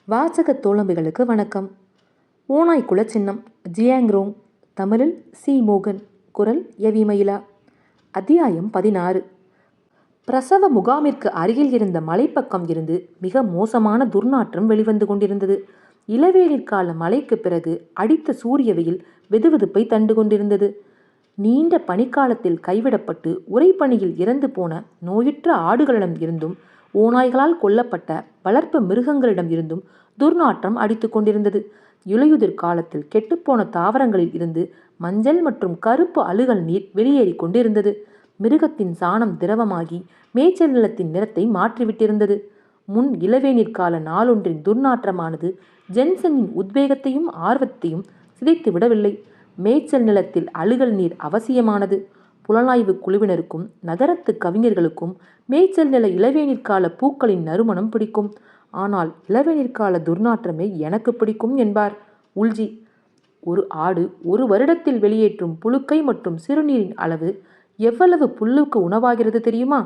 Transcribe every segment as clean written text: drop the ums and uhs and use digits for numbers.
வாசக தோழமைகளுக்கு வணக்கம். ஓநாய் குல சின்னம். ஜியாங்ரோங். தமிழில் சி. மோகன். குரல் எவி மயிலா. அத்தியாயம் 16. பிரசவ முகாமிற்கு அருகில் இருந்த மலைப்பக்கம் இருந்து மிக மோசமான துர்நாற்றம் வெளிவந்து கொண்டிருந்தது. இளவேனிற் கால மழைக்கு பிறகு அடித்த சூரிய வெயில் வெதுவெதுப்பை தண்டு கொண்டிருந்தது. நீண்ட பனிக்காலத்தில் கைவிடப்பட்டு உறைபனியில் இறந்து போன நோயுற்ற ஆடுகளிடம் இருந்தும் ஓநாய்களால் கொல்லப்பட்ட வளர்ப்பு மிருகங்களிடம் இருந்தும் துர்நாற்றம் அடித்து கொண்டிருந்தது. இலையுதிர் காலத்தில் கெட்டுப்போன தாவரங்களில் இருந்து மஞ்சள் மற்றும் கருப்பு அழுகல் நீர் வெளியேறி கொண்டிருந்தது. மிருகத்தின் சாணம் திரவமாகி மேய்ச்சல் நிலத்தின் நிறத்தை மாற்றிவிட்டிருந்தது. முன் இளவேனிற் கால நாளொன்றின் துர்நாற்றமானது ஜென்சனின் உத்வேகத்தையும் ஆர்வத்தையும் சிதைத்து விடவில்லை. மேய்ச்சல் நிலத்தில் அழுகல் நீர் அவசியமானது. புலனாய்வு குழுவினருக்கும் நகரத்து கவிஞர்களுக்கும் மேய்ச்சல் நில இளவேனிற்கால பூக்களின் நறுமணம் பிடிக்கும். ஆனால் இளவேனிற்கால துர்நாற்றமே எனக்கு பிடிக்கும் என்பார் உல்ஜி. ஒரு ஆடு ஒரு வருடத்தில் வெளியேற்றும் புழுக்கை மற்றும் சிறுநீரின் அளவு எவ்வளவு புல்லுக்கு உணவாகிறது தெரியுமா?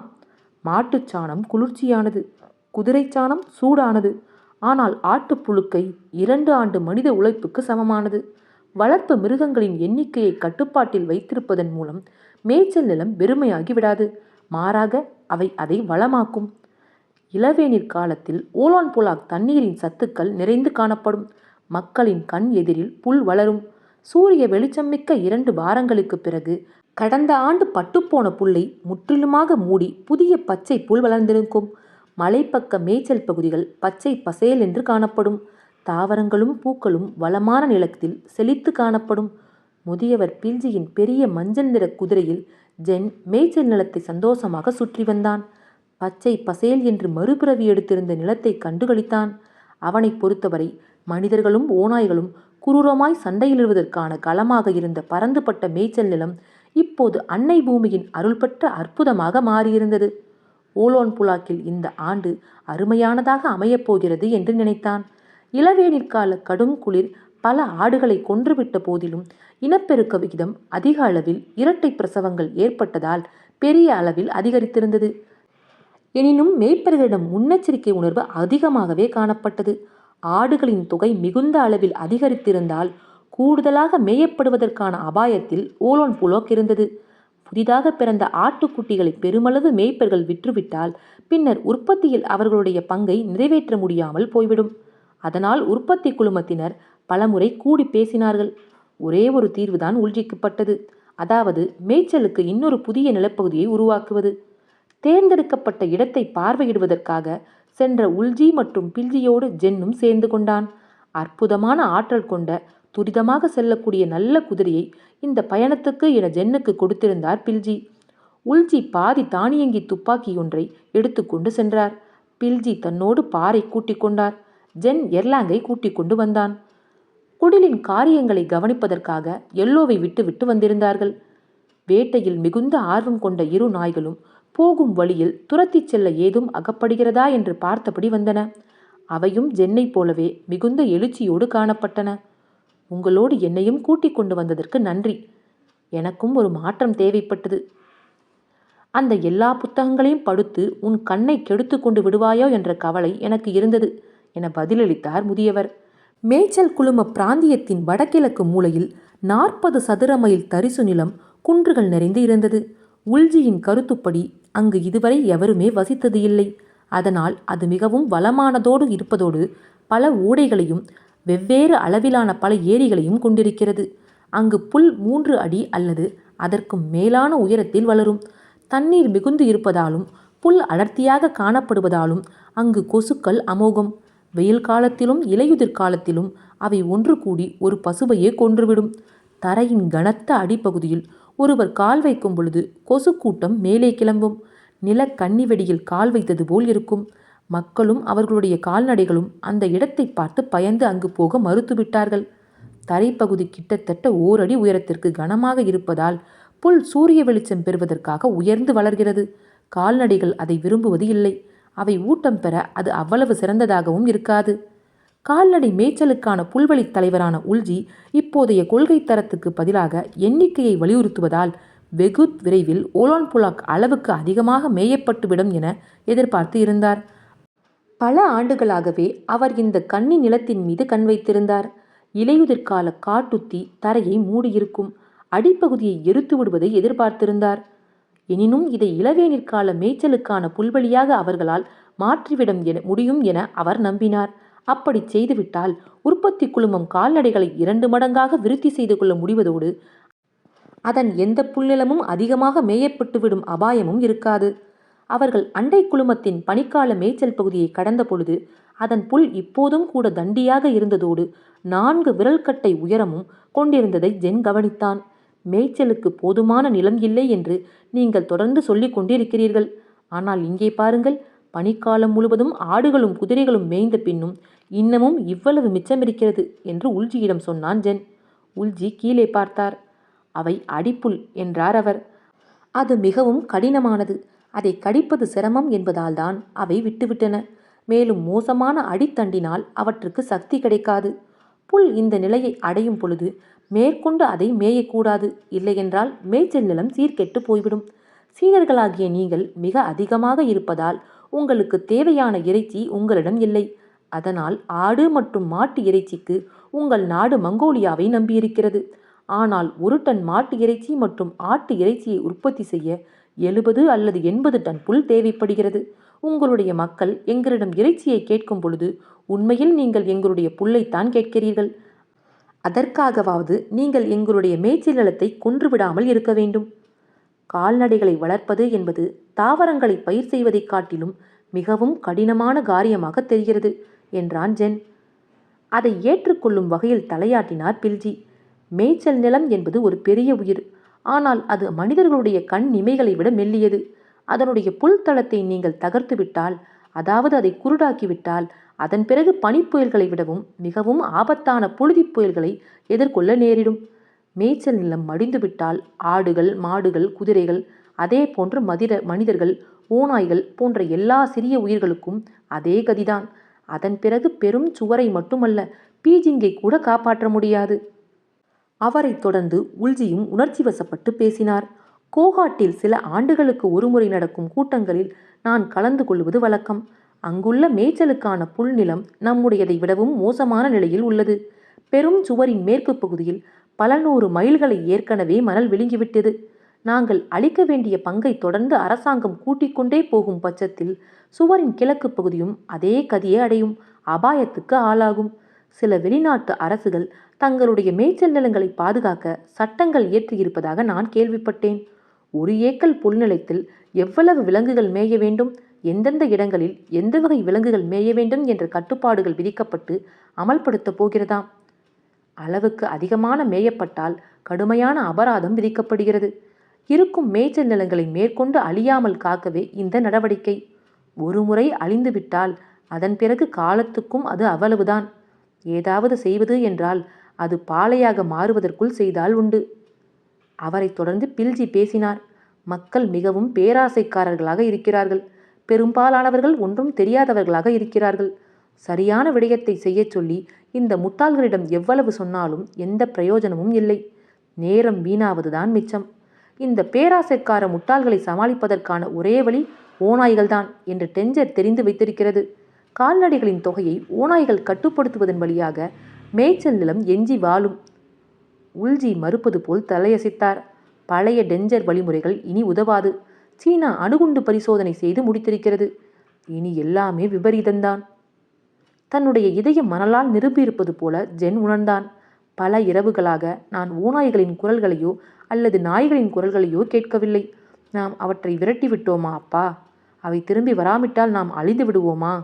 மாட்டுச்சாணம் குளிர்ச்சியானது, குதிரை சாணம் சூடானது. ஆனால் ஆட்டுப்புழுக்கை 2 ஆண்டு மனித உழைப்புக்கு சமமானது. வளர்ப்பு மிருகங்களின் எண்ணிக்கையை கட்டுப்பாட்டில் வைத்திருப்பதன் மூலம் மேய்ச்சல் நிலம் வெறுமையாகி விடாது. மாறாக அவை அதை வளமாக்கும். இளவேனிற் காலத்தில் ஓலான்புலாக் தண்ணீரின் சத்துக்கள் நிறைந்து காணப்படும். மக்களின் கண் எதிரில் புல் வளரும். சூரிய வெளிச்சமிக்க 2 வாரங்களுக்கு பிறகு கடந்த ஆண்டு பட்டுப்போன புல்லை முற்றிலுமாக மூடி புதிய பச்சை புல் வளர்ந்திருக்கும். மலைப்பக்க மேய்ச்சல் பகுதிகள் பச்சை பசேல் என்று காணப்படும். தாவரங்களும் பூக்களும் வளமான நிலத்தில் செழித்து காணப்படும். முதியவர் பில்ஜியின் பெரிய மஞ்சள் நிற குதிரையில் ஜென் மேய்ச்சல் நிலத்தை சந்தோஷமாக சுற்றி வந்தான். பச்சை பசேல் என்று மறுபிறவி எடுத்திருந்த நிலத்தை கண்டுகளித்தான். அவனை பொறுத்தவரை மனிதர்களும் ஓநாய்களும் குரூரமாய் சண்டையிடுவதற்கான களமாக இருந்த பரந்துபட்ட மேய்ச்சல் நிலம் இப்போது அன்னை பூமியின் அருள் பெற்ற அற்புதமாக மாறியிருந்தது. ஓலோன்புலாக்கில் இந்த ஆண்டு அருமையானதாக அமையப்போகிறது என்று நினைத்தான். இளவேனிற்கால கடும் குளிர் பல ஆடுகளை கொன்றுவிட்ட போதிலும் இனப்பெருக்க விகிதம் அதிக அளவில் இரட்டை பிரசவங்கள் ஏற்பட்டதால் பெரிய அளவில் அதிகரித்திருந்தது. எனினும் மேய்ப்பர்களிடம் முன்னெச்சரிக்கை உணர்வு அதிகமாகவே காணப்பட்டது. ஆடுகளின் தொகை மிகுந்த அளவில் அதிகரித்திருந்தால் கூடுதலாக மேயப்படுவதற்கான அபாயத்தில் ஓலோன்புலாக் இருந்தது. புதிதாக பிறந்த ஆட்டுக்குட்டிகளை பெருமளவு மேய்ப்பர்கள் விற்றுவிட்டால் பின்னர் உற்பத்தியில் அவர்களுடைய பங்கை நிறைவேற்ற முடியாமல் போய்விடும். அதனால் உற்பத்தி குழுமத்தினர் பலமுறை கூடி பேசினார்கள். ஒரே ஒரு தீர்வுதான் உல்ஜிக்கப்பட்டது. அதாவது மேய்ச்சலுக்கு இன்னொரு புதிய நிலப்பகுதியை உருவாக்குவது. தேர்ந்தெடுக்கப்பட்ட இடத்தை பார்வையிடுவதற்காக சென்ற உல்ஜி மற்றும் பில்ஜியோடு ஜென்னும் சேர்ந்து கொண்டான். அற்புதமான ஆற்றல் கொண்ட துரிதமாக செல்லக்கூடிய நல்ல குதிரையை இந்த பயணத்துக்கு என ஜென்னுக்கு கொடுத்திருந்தார் பில்ஜி. உல்ஜி பாதி தானியங்கி துப்பாக்கி ஒன்றை எடுத்துக்கொண்டு சென்றார். பில்ஜி தன்னோடு பாரை கூட்டிக் கொண்டார். ஜென் எர்லாங்கை கூட்டிக் கொண்டு வந்தான். குடிலின் காரியங்களை கவனிப்பதற்காக எல்லோவை விட்டு வந்திருந்தார்கள். வேட்டையில் மிகுந்த ஆர்வம் கொண்ட இரு நாய்களும் போகும் வழியில் துரத்திச் செல்ல ஏதும் அகப்படுகிறதா என்று பார்த்தபடி வந்தன. அவையும் ஜென்னை போலவே மிகுந்த எழுச்சியோடு காணப்பட்டன. உங்களோடு என்னையும் கூட்டிக் கொண்டு வந்ததற்கு நன்றி. எனக்கும் ஒரு மாற்றம் தேவைப்பட்டது. அந்த எல்லா புத்தகங்களையும் படுத்து உன் கண்ணை கெடுத்து கொண்டு விடுவாயோ என்ற கவலை எனக்கு இருந்தது என பதிலளித்தார் முதியவர். மேய்ச்சல் குழும பிராந்தியத்தின் வடகிழக்கு மூலையில் 40 சதுர மைல் தரிசு நிலம் குன்றுகள் நிறைந்து இருந்தது. உல்ஜியின் கருத்துப்படி அங்கு இதுவரை எவருமே வசித்தது இல்லை. அதனால் அது மிகவும் வளமானதோடு இருப்பதோடு பல ஓடைகளையும் வெவ்வேறு அளவிலான பல ஏரிகளையும் கொண்டிருக்கிறது. அங்கு புல் 3 அடி அல்லது அதற்கும் மேலான உயரத்தில் வளரும். தண்ணீர் மிகுந்து இருப்பதாலும் புல் அடர்த்தியாக காணப்படுவதாலும் அங்கு கொசுக்கள் அமோகம். வெயில் காலத்திலும் இலையுதிர் காலத்திலும் அவை ஒன்று கூடி ஒரு பசுவையே கொன்றுவிடும். தரையின் கனத்த அடிப்பகுதியில் ஒருவர் கால் வைக்கும் பொழுது கொசு கூட்டம் மேலே கிளம்பும். நில கன்னிவெடியில் கால் வைத்தது போல் இருக்கும். மக்களும் அவர்களுடைய கால்நடைகளும் அந்த இடத்தை பார்த்து பயந்து அங்கு போக மறுத்துவிட்டார்கள். தரைப்பகுதி கிட்டத்தட்ட 1 அடி உயரத்திற்கு கனமாக இருப்பதால் புல் சூரிய வெளிச்சம் பெறுவதற்காக உயர்ந்து வளர்கிறது. கால்நடைகள் அதை விரும்புவது இல்லை. அவை ஊட்டம் பெற அது அவ்வளவு சிறந்ததாகவும் இருக்காது. கால்நடை மேய்ச்சலுக்கான புல்வெளி தலைவரான உல்ஜி இப்போதைய கொள்கை தரத்துக்கு பதிலாக எண்ணிக்கையை வலியுறுத்துவதால் வெகு விரைவில் ஓலான்புலாக் அளவுக்கு அதிகமாக மேயப்பட்டுவிடும் என எதிர்பார்த்து இருந்தார். பல ஆண்டுகளாகவே அவர் இந்த கன்னி நிலத்தின் மீது கண் வைத்திருந்தார். இலையுதிர்கால காட்டுத்தி தரையை மூடியிருக்கும் அடிப்பகுதியை எரித்து விடுவதை எதிர்பார்த்திருந்தார். எனினும் இதை இளவேனிற்கால மேய்ச்சலுக்கான புல்வெளியாக அவர்களால் மாற்றிவிட முடியும் என அவர் நம்பினார். அப்படி செய்துவிட்டால் உற்பத்தி குழுமம் கால்நடைகளை 2 மடங்காக விருத்தி செய்து கொள்ள முடிவதோடு அதன் எந்த புல்நிலமும் அதிகமாக மேயப்பட்டுவிடும் அபாயமும் இருக்காது. அவர்கள் அண்டை குழுமத்தின் பனிக்கால மேய்ச்சல் பகுதியை கடந்த பொழுது அதன் புல் இப்போதும் கூட தண்டியாக இருந்ததோடு 4 விரல்கட்டை உயரமும் கொண்டிருந்ததை ஜென் கவனித்தான். மேய்ச்சலுக்கு போதுமான நிலம் இல்லை என்று நீங்கள் தொடர்ந்து சொல்லிக் கொண்டிருக்கிறீர்கள். ஆனால் இங்கே பாருங்கள், பனிக்காலம் முழுவதும் ஆடுகளும் குதிரைகளும் மேய்ந்த பின்னும் இன்னமும் இவ்வளவு மிச்சமிருக்கிறது என்று உல்ஜியிடம் சொன்னான் ஜென். உல்ஜி கீழே பார்த்தார். அவை அடிப்புல் என்றார் அவர். அது மிகவும் கடினமானது. அதை கடிப்பது சிரமம் என்பதால் தான் அவை விட்டுவிட்டன. மேலும் மோசமான அடித்தண்டினால் அவற்றுக்கு சக்தி கிடைக்காது. புல் இந்த நிலையை அடையும் பொழுது மேற்கொண்டு அதை மேயக்கூடாது. இல்லையென்றால் மேய்ச்சல் நிலம் சீர்கெட்டு போய்விடும். சீனர்களாகிய நீங்கள் மிக அதிகமாக இருப்பதால் உங்களுக்கு தேவையான இறைச்சி உங்களிடம் இல்லை. அதனால் ஆடு மற்றும் மாட்டு இறைச்சிக்கு உங்கள் நாடு மங்கோலியாவை நம்பியிருக்கிறது. ஆனால் 1 டன் மாட்டு இறைச்சி மற்றும் ஆட்டு இறைச்சியை உற்பத்தி செய்ய 70 அல்லது 80 டன் புல் தேவைப்படுகிறது. உங்களுடைய மக்கள் எங்களிடம் இறைச்சியை கேட்கும் பொழுது உண்மையில் நீங்கள் எங்களுடைய புல்லைத்தான் கேட்கிறீர்கள். அதற்காகவாவது நீங்கள் எங்களுடைய மேய்ச்சல் நிலத்தை கொன்றுவிடாமல் இருக்க வேண்டும். கால்நடைகளை வளர்ப்பது என்பது தாவரங்களை பயிர் செய்வதைக் காட்டிலும் மிகவும் கடினமான காரியமாக தெரிகிறது என்றான் ஜென். அதை ஏற்றுக்கொள்ளும் வகையில் தலையாட்டினார் பில்ஜி. மேய்ச்சல் நிலம் என்பது ஒரு பெரிய உயிர். ஆனால் அது மனிதர்களுடைய கண் இமைகளை விட மெல்லியது. அதனுடைய புல்தளத்தை நீங்கள் தகர்த்துவிட்டால், அதாவது அதை குருடாக்கிவிட்டால், அதன் பிறகு பனிப்புயல்களை விடவும் மிகவும் ஆபத்தான புழுதிப் புயல்களை எதிர்கொள்ள நேரிடும். மேய்ச்சல் நிலம் மடிந்துவிட்டால் ஆடுகள், மாடுகள், குதிரைகள், அதே போன்று மனிதர்கள், ஓநாய்கள் போன்ற எல்லா சிறிய உயிர்களுக்கும் அதே கதிதான். அதன் பிறகு பெரும் சுவரை மட்டுமல்ல, பீஜிங்கை கூட காப்பாற்ற முடியாது. அவரை தொடர்ந்து உல்ஜியும் உணர்ச்சி வசப்பட்டு பேசினார். கோகாட்டில் சில ஆண்டுகளுக்கு ஒருமுறை நடக்கும் கூட்டங்களில் நான் கலந்து கொள்வது வழக்கம். அங்குள்ள மேய்ச்சலுக்கான புல்நிலம் நம்முடையதை விடவும் மோசமான நிலையில் உள்ளது. பெரும் சுவரின் மேற்கு பகுதியில் பல 100 மைல்களை ஏற்கனவே மணல் விழுங்கிவிட்டது. நாங்கள் அளிக்க வேண்டிய பங்கை தொடர்ந்து அரசாங்கம் கூட்டிக் கொண்டே போகும் பட்சத்தில் சுவரின் கிழக்கு பகுதியும் அதே கதியை அடையும், அபாயத்துக்கு ஆளாகும். சில வெளிநாட்டு அரசுகள் தங்களுடைய மேய்ச்சல் நிலங்களை பாதுகாக்க சட்டங்கள் இயற்றியிருப்பதாக நான் கேள்விப்பட்டேன். 1 ஏக்கர் புல்நிலத்தில் எவ்வளவு விலங்குகள் மேய வேண்டும், எந்தெந்த இடங்களில் எந்த வகை விலங்குகள் மேய வேண்டும் என்ற கட்டுப்பாடுகள் விதிக்கப்பட்டு அமல்படுத்தப் போகிறதாம். அளவுக்கு அதிகமான மேயப்பட்டால் கடுமையான அபராதம் விதிக்கப்படுகிறது. இருக்கும் மேய்ச்சல் நிலங்களை மேற்கொண்டு அழியாமல் காக்கவே இந்த நடவடிக்கை. ஒரு முறை அழிந்துவிட்டால் அதன் பிறகு காலத்துக்கும் அது அவ்வளவுதான். ஏதாவது செய்வது என்றால் அது பாலையாக மாறுவதற்குள் செய்தால் உண்டு. அவரை தொடர்ந்து பில்ஜி பேசினார். மக்கள் மிகவும் பேராசைக்காரர்களாக இருக்கிறார்கள். பெரும்பாலானவர்கள் ஒன்றும் தெரியாதவர்களாக இருக்கிறார்கள். சரியான விடயத்தை செய்யச் சொல்லி இந்த முட்டாள்களிடம் எவ்வளவு சொன்னாலும் எந்த பிரயோஜனமும் இல்லை. நேரம் வீணாவதுதான் மிச்சம். இந்த பேராசைக்கார முட்டாள்களை சமாளிப்பதற்கான ஒரே வழி ஓநாய்கள்தான் என்று டெஞ்சர் தெரிந்து வைத்திருக்கிறது. கால்நடைகளின் தொகையை ஓநாய்கள் கட்டுப்படுத்துவதன் வழியாக மேய்ச்சல் நிலம் எஞ்சி வாழும். உல்ஜி மறுப்பது போல் தலையசைத்தார். பழைய டெஞ்சர் வழிமுறைகள் இனி உதவாது. சீனா அணுகுண்டு பரிசோதனை செய்து முடித்திருக்கிறது. இனி எல்லாமே விபரீதம்தான். தன்னுடைய இதயம் மணலால் நிரம்பியிருப்பது போல ஜென் உணர்ந்தான். பல இரவுகளாக நான் ஓநாய்களின் குரல்களையோ அல்லது நாய்களின் குரல்களையோ கேட்கவில்லை. நாம் அவற்றை விரட்டி விட்டோமா அப்பா? அவை திரும்பி வராவிட்டால் நாம் அழிந்து விடுவோமா?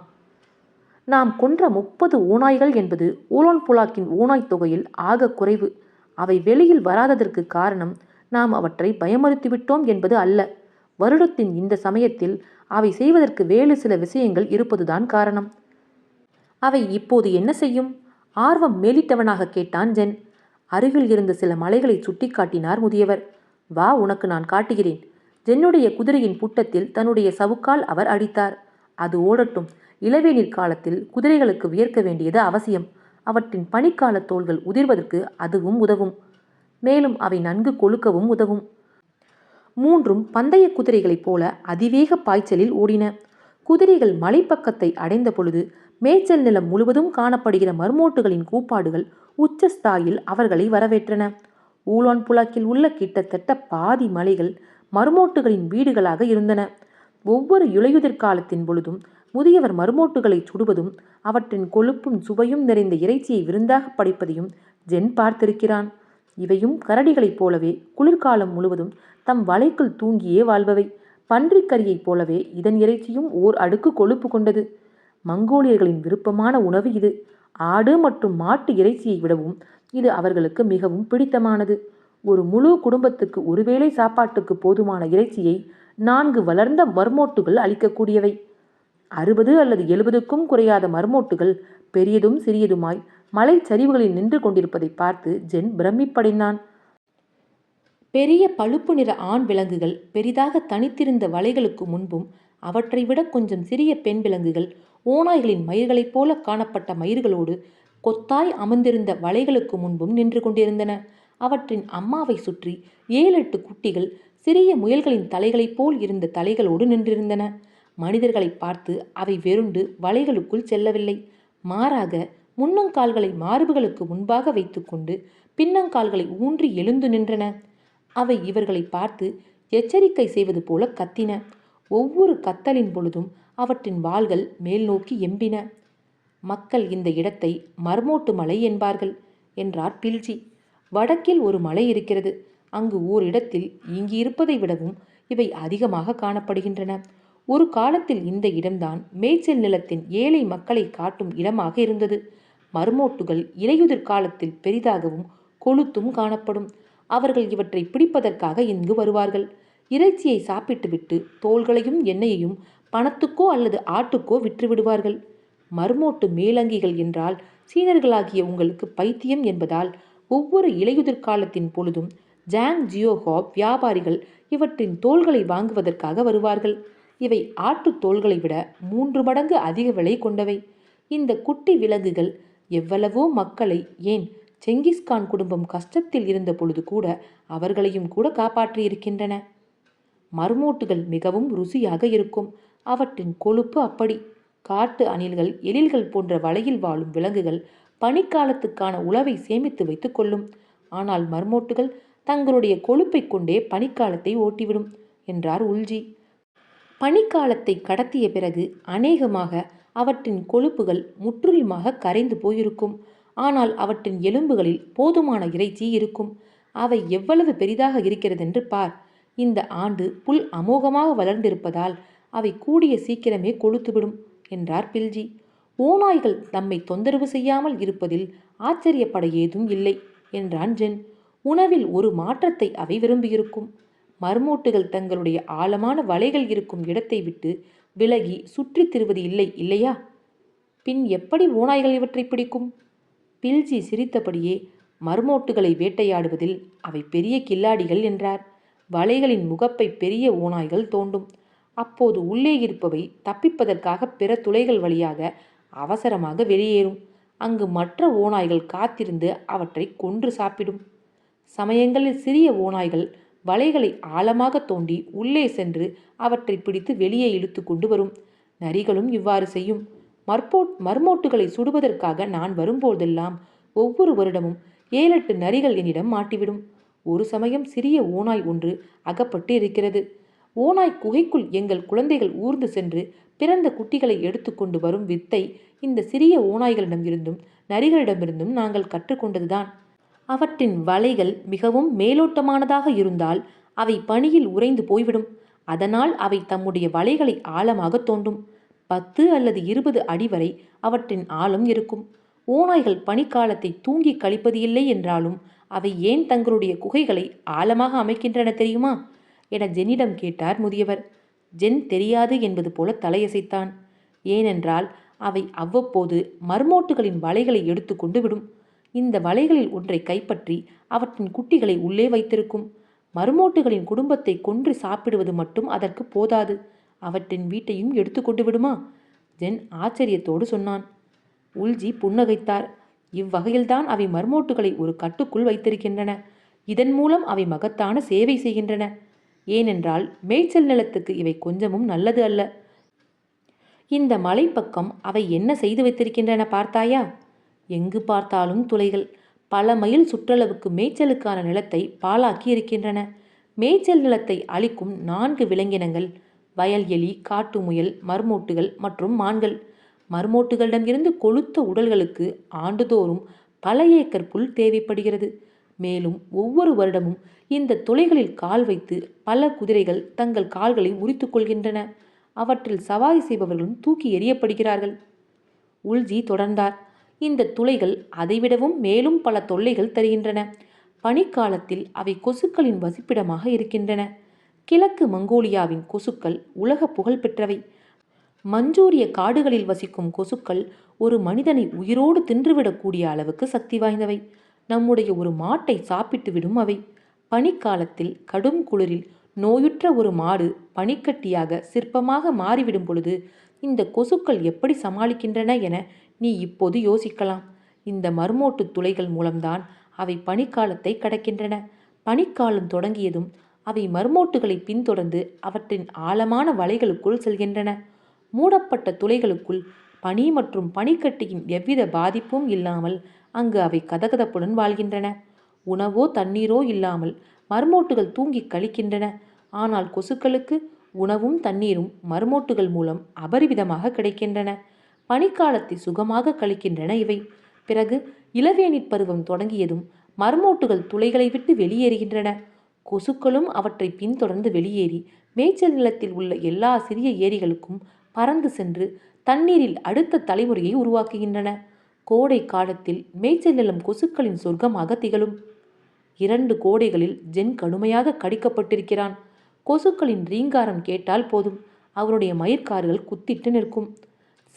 நாம் கொன்ற 30 ஓநாய்கள் என்பது ஊலோன்புலாக்கின் ஓநாய் தொகையில் ஆக குறைவு. அவை வெளியில் வராததற்கு காரணம் நாம் அவற்றை பயமுறுத்திவிட்டோம் என்பது அல்ல. வருடத்தின் இந்த சமயத்தில் அவை செய்வதற்கு வேறு சில விஷயங்கள் இருப்பதுதான் காரணம். அவை இப்போது என்ன செய்யும்? ஆர்வம் மேலிட்டவனாக கேட்டான் ஜென். அருகில் இருந்த சில மலைகளை சுட்டி காட்டினார் முதியவர். வா, உனக்கு நான் காட்டுகிறேன். ஜென்னுடைய குதிரையின் புட்டத்தில் தன்னுடைய சவுக்கால் அவர் அடித்தார். அது ஓடட்டும். இளவேநீர் காலத்தில் குதிரைகளுக்கு வியர்க்க வேண்டியது அவசியம். அவற்றின் பனிக்கால தோள்கள் உதிர்வதற்கு அதுவும் உதவும். மேலும் அவை நன்கு கொழுக்கவும் உதவும். 3ம் பந்தய குதிரைகளைப் போல அதிவேக பாய்ச்சலில் ஓடின. குதிரைகள் மலைப்பக்கத்தை அடைந்த பொழுது மேய்ச்சல் நிலம் முழுவதும் காணப்படுகிற மர்மோட்டுகளின் கூப்பாடுகள் உச்சஸ்தாயில் அவர்களை வரவேற்றன. ஊலான் புலாக்கில் உள்ள கிட்டத்தட்ட பாதி மலைகள் மர்மோட்டுகளின் வீடுகளாக இருந்தன. ஒவ்வொரு இலையுதிர் காலத்தின் பொழுதும் முதியவர் மர்மோட்டுகளை சுடுவதும் அவற்றின் கொழுப்பும் சுவையும் நிறைந்த இறைச்சியை விருந்தாக படைப்பதையும் ஜென் பார்த்திருக்கிறான். இவையும் கரடிகளைப் போலவே குளிர்காலம் முழுவதும் தம் வலைக்குள் தூங்கியே வாழ்பவை. பன்றிக்கறியைப் போலவே இதன் இறைச்சியும் ஓர் அடுக்கு கொழுப்பு கொண்டது. மங்கோலியர்களின் விருப்பமான உணவு இது. ஆடு மற்றும் மாட்டு இறைச்சியை விடவும் இது அவர்களுக்கு மிகவும் பிடித்தமானது. ஒரு முழு குடும்பத்துக்கு ஒருவேளை சாப்பாட்டுக்கு போதுமான இறைச்சியை 4 வளர்ந்த மர்மோட்டுகள் அளிக்கக்கூடியவை. 60 அல்லது 70க்கும் குறையாத மர்மோட்டுகள் பெரியதும் சிறியதுமாய் மலைச்சரிவுகளில் நின்று கொண்டிருப்பதை பார்த்து ஜென் பிரமிப்படைந்தான். பெரிய பழுப்பு நிற ஆண் விலங்குகள் பெரிதாக தனித்திருந்த வலைகளுக்கு முன்பும், அவற்றை விட கொஞ்சம் சிறிய பெண் விலங்குகள் ஓநாய்களின் மயிர்களைப் போல காணப்பட்ட மயிர்களோடு கொத்தாய் அமர்ந்திருந்த வலைகளுக்கு முன்பும் நின்று கொண்டிருந்தன. அவற்றின் அம்மாவை சுற்றி 7-8 குட்டிகள் சிறிய முயல்களின் தலைகளைப் போல் இருந்த தலைகளோடு நின்றிருந்தன. மனிதர்களை பார்த்து அவை வெருண்டு வலைகளுக்குள் செல்லவில்லை. மாறாக முன்னங்கால்களை மார்புகளுக்கு முன்பாக வைத்துக்கொண்டு பின்னங்கால்களை ஊன்றி எழுந்து நின்றன. அவை இவர்களை பார்த்து எச்சரிக்கை செய்வது போல கத்தின. ஒவ்வொரு கத்தலின் பொழுதும் அவற்றின் வால்கள் மேல் நோக்கி எம்பின. மக்கள் இந்த இடத்தை மர்மோட்டு மலை என்பார்கள் என்றார் பில்ஜி. வடக்கில் ஒரு மலை இருக்கிறது. அங்கு ஓரிடத்தில் இங்கு இருப்பதை விடவும் இவை அதிகமாக காணப்படுகின்றன. ஒரு காலத்தில் இந்த இடம்தான் மேய்ச்சல் நிலத்தின் ஏழை மக்களை காட்டும் இடமாக இருந்தது. மர்மோட்டுகள் இலையுதிர் காலத்தில் பெரிதாகவும் கொழுத்தும் காணப்படும். அவர்கள் இவற்றை பிடிப்பதற்காக இங்கு வருவார்கள். இறைச்சியை சாப்பிட்டுவிட்டு தோள்களையும் எண்ணெயையும் பணத்துக்கோ அல்லது ஆட்டுக்கோ விற்றுவிடுவார்கள். மர்மோட்டு மேலங்கிகள் என்றால் சீனர்களாகிய உங்களுக்கு பைத்தியம் என்பதால் ஒவ்வொரு இலையுதிர் காலத்தின் பொழுதும் ஜாங் ஜியோஹாப் வியாபாரிகள் இவற்றின் தோள்களை வாங்குவதற்காக வருவார்கள். இவை ஆட்டு தோள்களை விட 3 மடங்கு அதிக விலை கொண்டவை. இந்த குட்டி விலங்குகள் எவ்வளவோ மக்களை, ஏன் செங்கிஸ்கான் குடும்பம் கஷ்டத்தில் இருந்த பொழுது கூட அவர்களையும் கூட காப்பாற்றியிருக்கின்றன. மர்மோட்டுகள் மிகவும் ருசியாக இருக்கும். அவற்றின் கொழுப்பு அப்படி. காட்டு அணில்கள், எழில்கள் போன்ற வலையில் வாழும் விலங்குகள் பனிக்காலத்துக்கான உணவை சேமித்து வைத்துக் கொள்ளும். ஆனால் மர்மோட்டுகள் தங்களுடைய கொழுப்பை கொண்டே பனிக்காலத்தை ஓட்டிவிடும் என்றார் உல்ஜி. பனிக்காலத்தை கடத்திய பிறகு அநேகமாக அவற்றின் கொழுப்புகள் முற்றிலுமாக கரைந்து போயிருக்கும். ஆனால் அவற்றின் எலும்புகளில் போதுமான இறைச்சி இருக்கும். அவை எவ்வளவு பெரிதாக இருக்கிறதென்று பார். இந்த ஆண்டு புல் அமோகமாக வளர்ந்திருப்பதால் அவை கூடிய சீக்கிரமே கொழுத்துவிடும் என்றார் பில்ஜி. ஓநாய்கள் தம்மை தொந்தரவு செய்யாமல் இருப்பதில் ஆச்சரியப்பட ஏதும் இல்லை என்றான் ஜென். உணவில் ஒரு மாற்றத்தை அவை விரும்பியிருக்கும். மர்மோட்டுகள் தங்களுடைய ஆழமான வலைகள் இருக்கும் இடத்தை விட்டு விலகி சுற்றி திரிவது இல்லை இல்லையா? பின் எப்படி ஓநாய்கள் இவற்றை பிடிக்கும்? பில்ஜி சிரித்தபடியே, மர்மோட்டுகளை வேட்டையாடுவதில் அவை பெரிய கில்லாடிகள் என்றார். வலைகளின் முகப்பை பெரிய ஓநாய்கள் தோண்டும். அப்போது உள்ளே இருப்பவை தப்பிப்பதற்காக பிற துளைகள் வழியாக அவசரமாக வெளியேறும். அங்கு மற்ற ஓநாய்கள் காத்திருந்து அவற்றை கொன்று சாப்பிடும். சமயங்களில் சிறிய ஓநாய்கள் வலைகளை ஆழமாக தோண்டி உள்ளே சென்று அவற்றை பிடித்து வெளியே இழுத்து கொண்டு வரும். நரிகளும் இவ்வாறு செய்யும். மர்மோட்டுகளை சுடுவதற்காக நான் வரும்போதெல்லாம் ஒவ்வொரு வருடமும் 7-8 நரிகள் என்னிடம் மாட்டிவிடும். ஒரு சமயம் சிறிய ஓநாய் ஒன்று அகப்பட்டு இருக்கிறது. ஓநாய் குகைக்குள் எங்கள் குழந்தைகள் ஊர்ந்து சென்று பிறந்த குட்டிகளை எடுத்துக்கொண்டு வரும் வித்தை இந்த சிறிய ஓநாய்களிடமிருந்தும் நரிகளிடமிருந்தும் நாங்கள் கற்றுக்கொண்டதுதான். அவற்றின் வலைகள் மிகவும் மேலோட்டமானதாக இருந்தால் அவை பனியில் உறைந்து போய்விடும். அதனால் அவை தம்முடைய வலைகளை ஆழமாக தோண்டும். 10 அல்லது 20 அடி வரை அவற்றின் ஆழம் இருக்கும். ஓநாய்கள் பனிக்காலத்தை தூங்கி கழிப்பது இல்லை என்றாலும் அவை ஏன் தங்களுடைய குகைகளை ஆழமாக அமைக்கின்றன தெரியுமா என ஜென்னிடம் கேட்டார் முதியவர். ஜென் தெரியாது என்பது போல தலையசைத்தான். ஏனென்றால் அவை அவ்வப்போது மர்மோட்டுகளின் வலைகளை எடுத்துக்கொண்டு விடும். இந்த வலைகளில் ஒன்றை கைப்பற்றி அவற்றின் குட்டிகளை உள்ளே வைத்திருக்கும். மர்மோட்டுகளின் குடும்பத்தை கொன்று சாப்பிடுவது மட்டும் அதற்கு போதாது, அவற்றின் வீட்டையும் எடுத்துக்கொண்டு விடுமா? ஜென் ஆச்சரியத்தோடு சொன்னான். உல்ஜி புன்னகைத்தார். இவ்வகையில்தான் அவை மர்மோட்டுகளை ஒரு கட்டுக்குள் வைத்திருக்கின்றன. இதன் மூலம் அவை மகத்தான சேவை செய்கின்றன. ஏனென்றால் மேய்ச்சல் நிலத்துக்கு இவை கொஞ்சமும் நல்லது அல்ல. இந்த மலைப்பக்கம் அவை என்ன செய்து வைத்திருக்கின்றன பார்த்தாயா? எங்கு பார்த்தாலும் துளைகள். பல மைல் சுற்றளவுக்கு மேய்ச்சலுக்கான நிலத்தை பாழாக்கி இருக்கின்றன. மேய்ச்சல் நிலத்தை அழிக்கும் 4 விலங்கினங்கள்: வயல் எலி, காட்டு முயல், மர்மோட்டுகள் மற்றும் மான்கள். மர்மோட்டுகளிடமிருந்து கொழுத்த உடல்களுக்கு ஆண்டுதோறும் பல ஏக்கர் புல் தேவைப்படுகிறது. மேலும் ஒவ்வொரு வருடமும் இந்த துளைகளில் கால் வைத்து பல குதிரைகள் தங்கள் கால்களை முறித்துக் கொள்கின்றன. அவற்றில் சவாரி செய்பவர்களும் தூக்கி எறியப்படுகிறார்கள். உல்ஜி தொடர்ந்தார். இந்த துளைகள் அதைவிடவும் மேலும் பல தொல்லைகள் தருகின்றன. பனிக்காலத்தில் அவை கொசுக்களின் வசிப்பிடமாக இருக்கின்றன. கிழக்கு மங்கோலியாவின் கொசுக்கள் உலக புகழ் பெற்றவை. மஞ்சூரிய காடுகளில் வசிக்கும் கொசுக்கள் ஒரு மனிதனை உயிரோடு தின்றுவிடக்கூடிய அளவுக்கு சக்தி வாய்ந்தவை. நம்முடைய ஒரு மாட்டை சாப்பிட்டு விடும் அவை. பனிக்காலத்தில் கடும் குளிரில் நோயுற்ற ஒரு மாடு பனிக்கட்டியாக சிற்பமாக மாறிவிடும் பொழுது இந்த கொசுக்கள் எப்படி சமாளிக்கின்றன என நீ இப்போது யோசிக்கலாம். இந்த மர்மோட்டு துளைகள் மூலம்தான் அவை பனிக்காலத்தை கடக்கின்றன. பனிக்காலம் தொடங்கியதும் அவை மர்மோட்டுகளை பின்தொடர்ந்து அவற்றின் ஆழமான வலைகளுக்குள் செல்கின்றன. மூடப்பட்ட துளைகளுக்குள் பனி மற்றும் பனிக்கட்டியின் எவ்வித பாதிப்பும் இல்லாமல் அங்கு அவை கதகதப்புடன் வாழ்கின்றன. உணவோ தண்ணீரோ இல்லாமல் மர்மோட்டுகள் தூங்கி கழிக்கின்றன. ஆனால் கொசுக்களுக்கு உணவும் தண்ணீரும் மர்மோட்டுகள் மூலம் அபரிவிதமாக கிடைக்கின்றன. பனிக்காலத்தை சுகமாக கழிக்கின்றன இவை. பிறகு இளவேனிற் பருவம் தொடங்கியதும் மர்மோட்டுகள் துளைகளை விட்டு வெளியேறுகின்றன. கொசுக்களும் அவற்றை பின்தொடர்ந்து வெளியேறி மேய்ச்சல் நிலத்தில் உள்ள எல்லா சிறிய ஏரிகளுக்கும் பறந்து சென்று தண்ணீரில் அடுத்த தலைமுறையை உருவாக்குகின்றன. கோடை காலத்தில் மேய்ச்சல் நிலம் கொசுக்களின் சொர்க்கமாக திகழும். 2 கோடைகளில் ஜென் கடுமையாக கடிக்கப்பட்டிருக்கிறான். கொசுக்களின் ரீங்காரம் கேட்டால் போதும், அவனுடைய மயிர்கால்கள் குத்திட்டு நிற்கும்.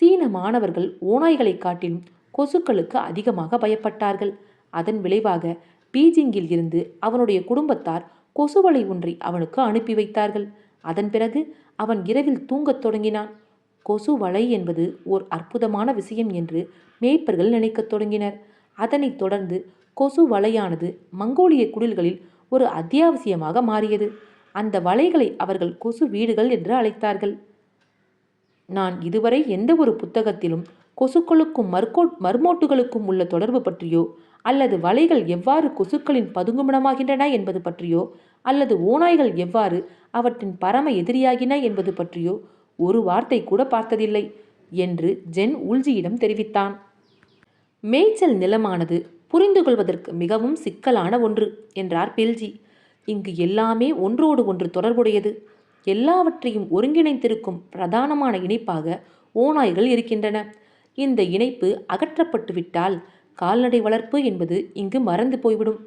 சீன மாணவர்கள் ஓநாய்களை காட்டிலும் கொசுக்களுக்கு அதிகமாக பயப்பட்டார்கள். அதன் விளைவாக பீஜிங்கில் இருந்து அவனுடைய குடும்பத்தார் கொசுவலை ஒன்றை அவனுக்கு அனுப்பி வைத்தார்கள். அதன் பிறகு அவன் இரவில் தூங்கத் தொடங்கினான். கொசு வலை என்பது ஓர் அற்புதமான விஷயம் என்று மேய்ப்பர்கள் நினைக்கத் தொடங்கினர். அதனைத் தொடர்ந்து கொசு வலையானது மங்கோலிய குடில்களில் ஒரு அத்தியாவசியமாக மாறியது. அந்த வலைகளை அவர்கள் கொசு வீடுகள் என்று அழைத்தார்கள். நான் இதுவரை எந்த ஒரு புத்தகத்திலும் கொசுக்களுக்கும் மர்மோட்டுகளுக்கும் உள்ள தொடர்பு பற்றியோ, அல்லது வலைகள் எவ்வாறு கொசுக்களின் பதுங்குமிடமாகின்றன என்பது பற்றியோ, அல்லது ஓநாய்கள் எவ்வாறு அவற்றின் பரம எதிரியாகின என்பது பற்றியோ ஒரு வார்த்தை கூட பார்த்ததில்லை என்று ஜென் உல்ஜியிடம் தெரிவித்தான். மேய்ச்சல் நிலமானது புரிந்து கொள்வதற்கு மிகவும் சிக்கலான ஒன்று என்றார் பில்ஜி. இங்கு எல்லாமே ஒன்றோடு ஒன்று தொடர்புடையது. எல்லாவற்றையும் ஒருங்கிணைத்திருக்கும் பிரதானமான இணைப்பாக ஓநாய்கள் இருக்கின்றன. இந்த இணைப்பு அகற்றப்பட்டு விட்டால் கால்நடை வளர்ப்பு என்பது இங்கு மறந்து போய்விடும்.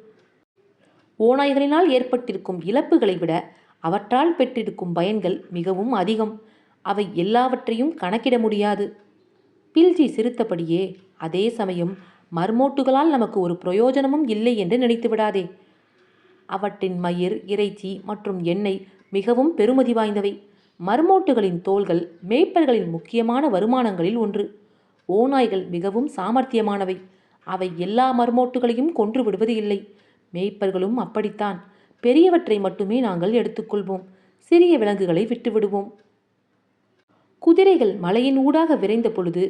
ஓநாய்களினால் ஏற்பட்டிருக்கும் இழப்புகளை விட அவற்றால் பெற்றிருக்கும் பயன்கள் மிகவும் அதிகம். அவை எல்லாவற்றையும் கணக்கிட முடியாது. பில்ஜி சிரித்தபடியே, அதே சமயம் மர்மோட்டுகளால் நமக்கு ஒரு பிரயோஜனமும் இல்லை என்று நினைத்து விடாதே. அவற்றின் மயிர், இறைச்சி மற்றும் எண்ணெய் மிகவும் பெறுமதி வாய்ந்தவை. மர்மோட்டுகளின் தோள்கள் மேய்ப்பர்களின் முக்கியமான வருமானங்களில் ஒன்று. ஓநாய்கள் மிகவும் சாமர்த்தியமானவை. அவை எல்லா மர்மோட்டுகளையும் கொன்று விடுவது இல்லை. மேய்ப்பர்களும் அப்படித்தான். பெரியவற்றை மட்டுமே நாங்கள் எடுத்துக்கொள்வோம். சிறிய விலங்குகளை விட்டுவிடுவோம். குதிரைகள் மலையின் ஊடாக விரைந்த பொழுது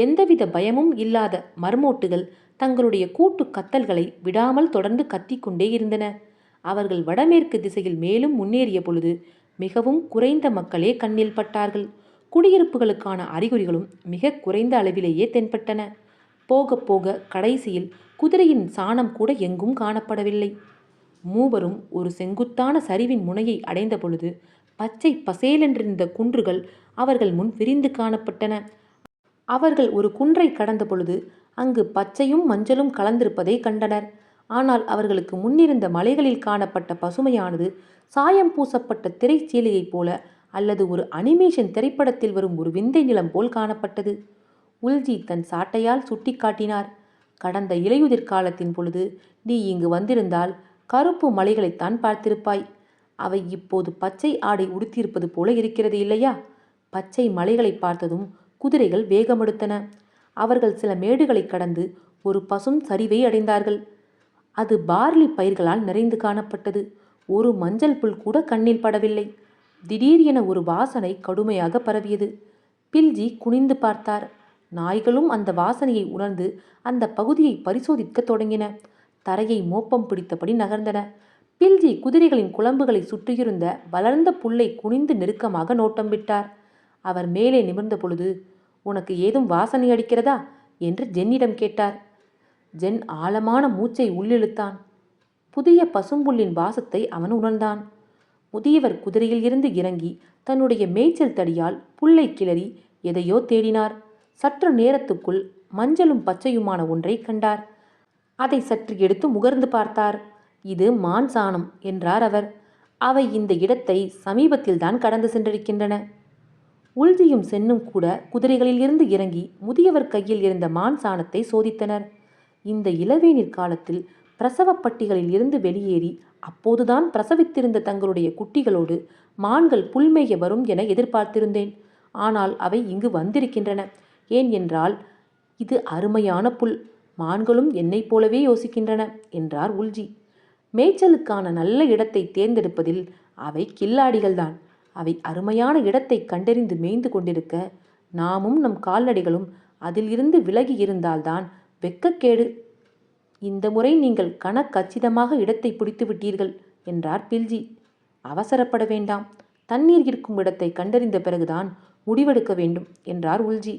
எந்தவித பயமும் இல்லாத மர்மோட்டுகள் தங்களுடைய கூட்டு கத்தல்களை விடாமல் தொடர்ந்து கத்திக்கொண்டே இருந்தன. அவர்கள் வடமேற்கு திசையில் மேலும் முன்னேறிய பொழுது மிகவும் குறைந்த மக்களே கண்ணில் பட்டார்கள். குடியிருப்புகளுக்கான அறிகுறிகளும் மிக குறைந்த அளவிலேயே தென்பட்டன. போக போக கடைசியில் குதிரையின் சாணம் கூட எங்கும் காணப்படவில்லை. மூவரும் ஒரு செங்குத்தான சரிவின் முனையை அடைந்த பொழுது பச்சை பசேலென்றிருந்த குன்றுகள் அவர்கள் முன் விரிந்து காணப்பட்டன. அவர்கள் ஒரு குன்றை கடந்த பொழுது அங்கு பச்சையும் மஞ்சளும் கலந்திருப்பதை கண்டனர். ஆனால் அவர்களுக்கு முன்னிருந்த மலைகளில் காணப்பட்ட பசுமையானது சாயம் பூசப்பட்ட திரைச்சீலையைப் போல அல்லது ஒரு அனிமேஷன் திரைப்படத்தில் வரும் ஒரு விந்தை நிலம் போல் காணப்பட்டது. உல்ஜி தன் சாட்டையால் சுட்டி காட்டினார். கடந்த இலையுதிர் காலத்தின் பொழுது நீ இங்கு வந்திருந்தால் கருப்பு மலைகளைத்தான் பார்த்திருப்பாய். அவை இப்போது பச்சை ஆடை உடுத்தியிருப்பது போல இருக்கிறது இல்லையா? பச்சை மலைகளை பார்த்ததும் குதிரைகள் வேகமெடுத்தன. அவர்கள் சில மேடுகளை கடந்து ஒரு பசும் சரிவை அடைந்தார்கள். அது பார்லி பயிர்களால் நிறைந்து காணப்பட்டது. ஒரு மஞ்சள் புல் கூட கண்ணில் படவில்லை. திடீர் என ஒரு வாசனை கடுமையாக பரவியது. பில்ஜி குனிந்து பார்த்தார். நாய்களும் அந்த வாசனையை உணர்ந்து அந்த பகுதியை பரிசோதிக்க தொடங்கின. தரையை மோப்பம் பிடித்தபடி நகர்ந்தன. பில்ஜி குதிரைகளின் குளம்புகளை சுற்றியிருந்த வளர்ந்த புல்லை குனிந்து நெருக்கமாக நோட்டம் விட்டார். அவர் மேலே நிமிர்ந்த பொழுது, உனக்கு ஏதும் வாசனை அடிக்கிறதா என்று ஜென்னிடம் கேட்டார். ஜென் ஆழமான மூச்சை உள்ளிழுத்தான். புதிய பசும்புல்லின் வாசத்தை அவன் உணர்ந்தான். முதியவர் குதிரையில் இருந்து இறங்கி தன்னுடைய மேய்ச்சல் தடியால் புல்லை கிளறி எதையோ தேடினார். சற்று நேரத்துக்குள் மஞ்சளும் பச்சையுமான ஒன்றை கண்டார். அதை சற்று எடுத்து முகர்ந்து பார்த்தார். இது மான் சாணம் என்றார் அவர். அவை இந்த இடத்தை சமீபத்தில்தான் கடந்து சென்றிருக்கின்றன. உல்ஜியும் சென்னும் கூட குதிரைகளில் இருந்து இறங்கி முதியவர் கையில் இருந்த மான் சாணத்தை சோதித்தனர். இந்த இளவேனிற் காலத்தில் பிரசவப்பட்டிகளில் இருந்து வெளியேறி அப்போதுதான் பிரசவித்திருந்த தங்களுடைய குட்டிகளோடு மான்கள் புல்மேய வரும் என எதிர்பார்த்திருந்தேன். ஆனால் அவை இங்கு வந்திருக்கின்றன. ஏன் என்றால் இது அருமையான புல். மான்களும் என்னைப் போலவே யோசிக்கின்றன என்றார் உல்ஜி. மேய்ச்சலுக்கான நல்ல இடத்தை தேர்ந்தெடுப்பதில் அவை கில்லாடிகள்தான். அவை அருமையான இடத்தை கண்டறிந்து மேய்ந்து கொண்டிருக்க நாமும் நம் கால்நடைகளும் அதில் இருந்து விலகி இருந்தால்தான் வெட்கக்கேடு. இந்த முறை நீங்கள் கச்சிதமாக இடத்தை பிடித்து விட்டீர்கள் என்றார் பில்ஜி. அவசரப்பட வேண்டாம். தண்ணீர் இருக்கும் இடத்தை கண்டறிந்த பிறகுதான் முடிவெடுக்க வேண்டும் என்றார் உல்ஜி.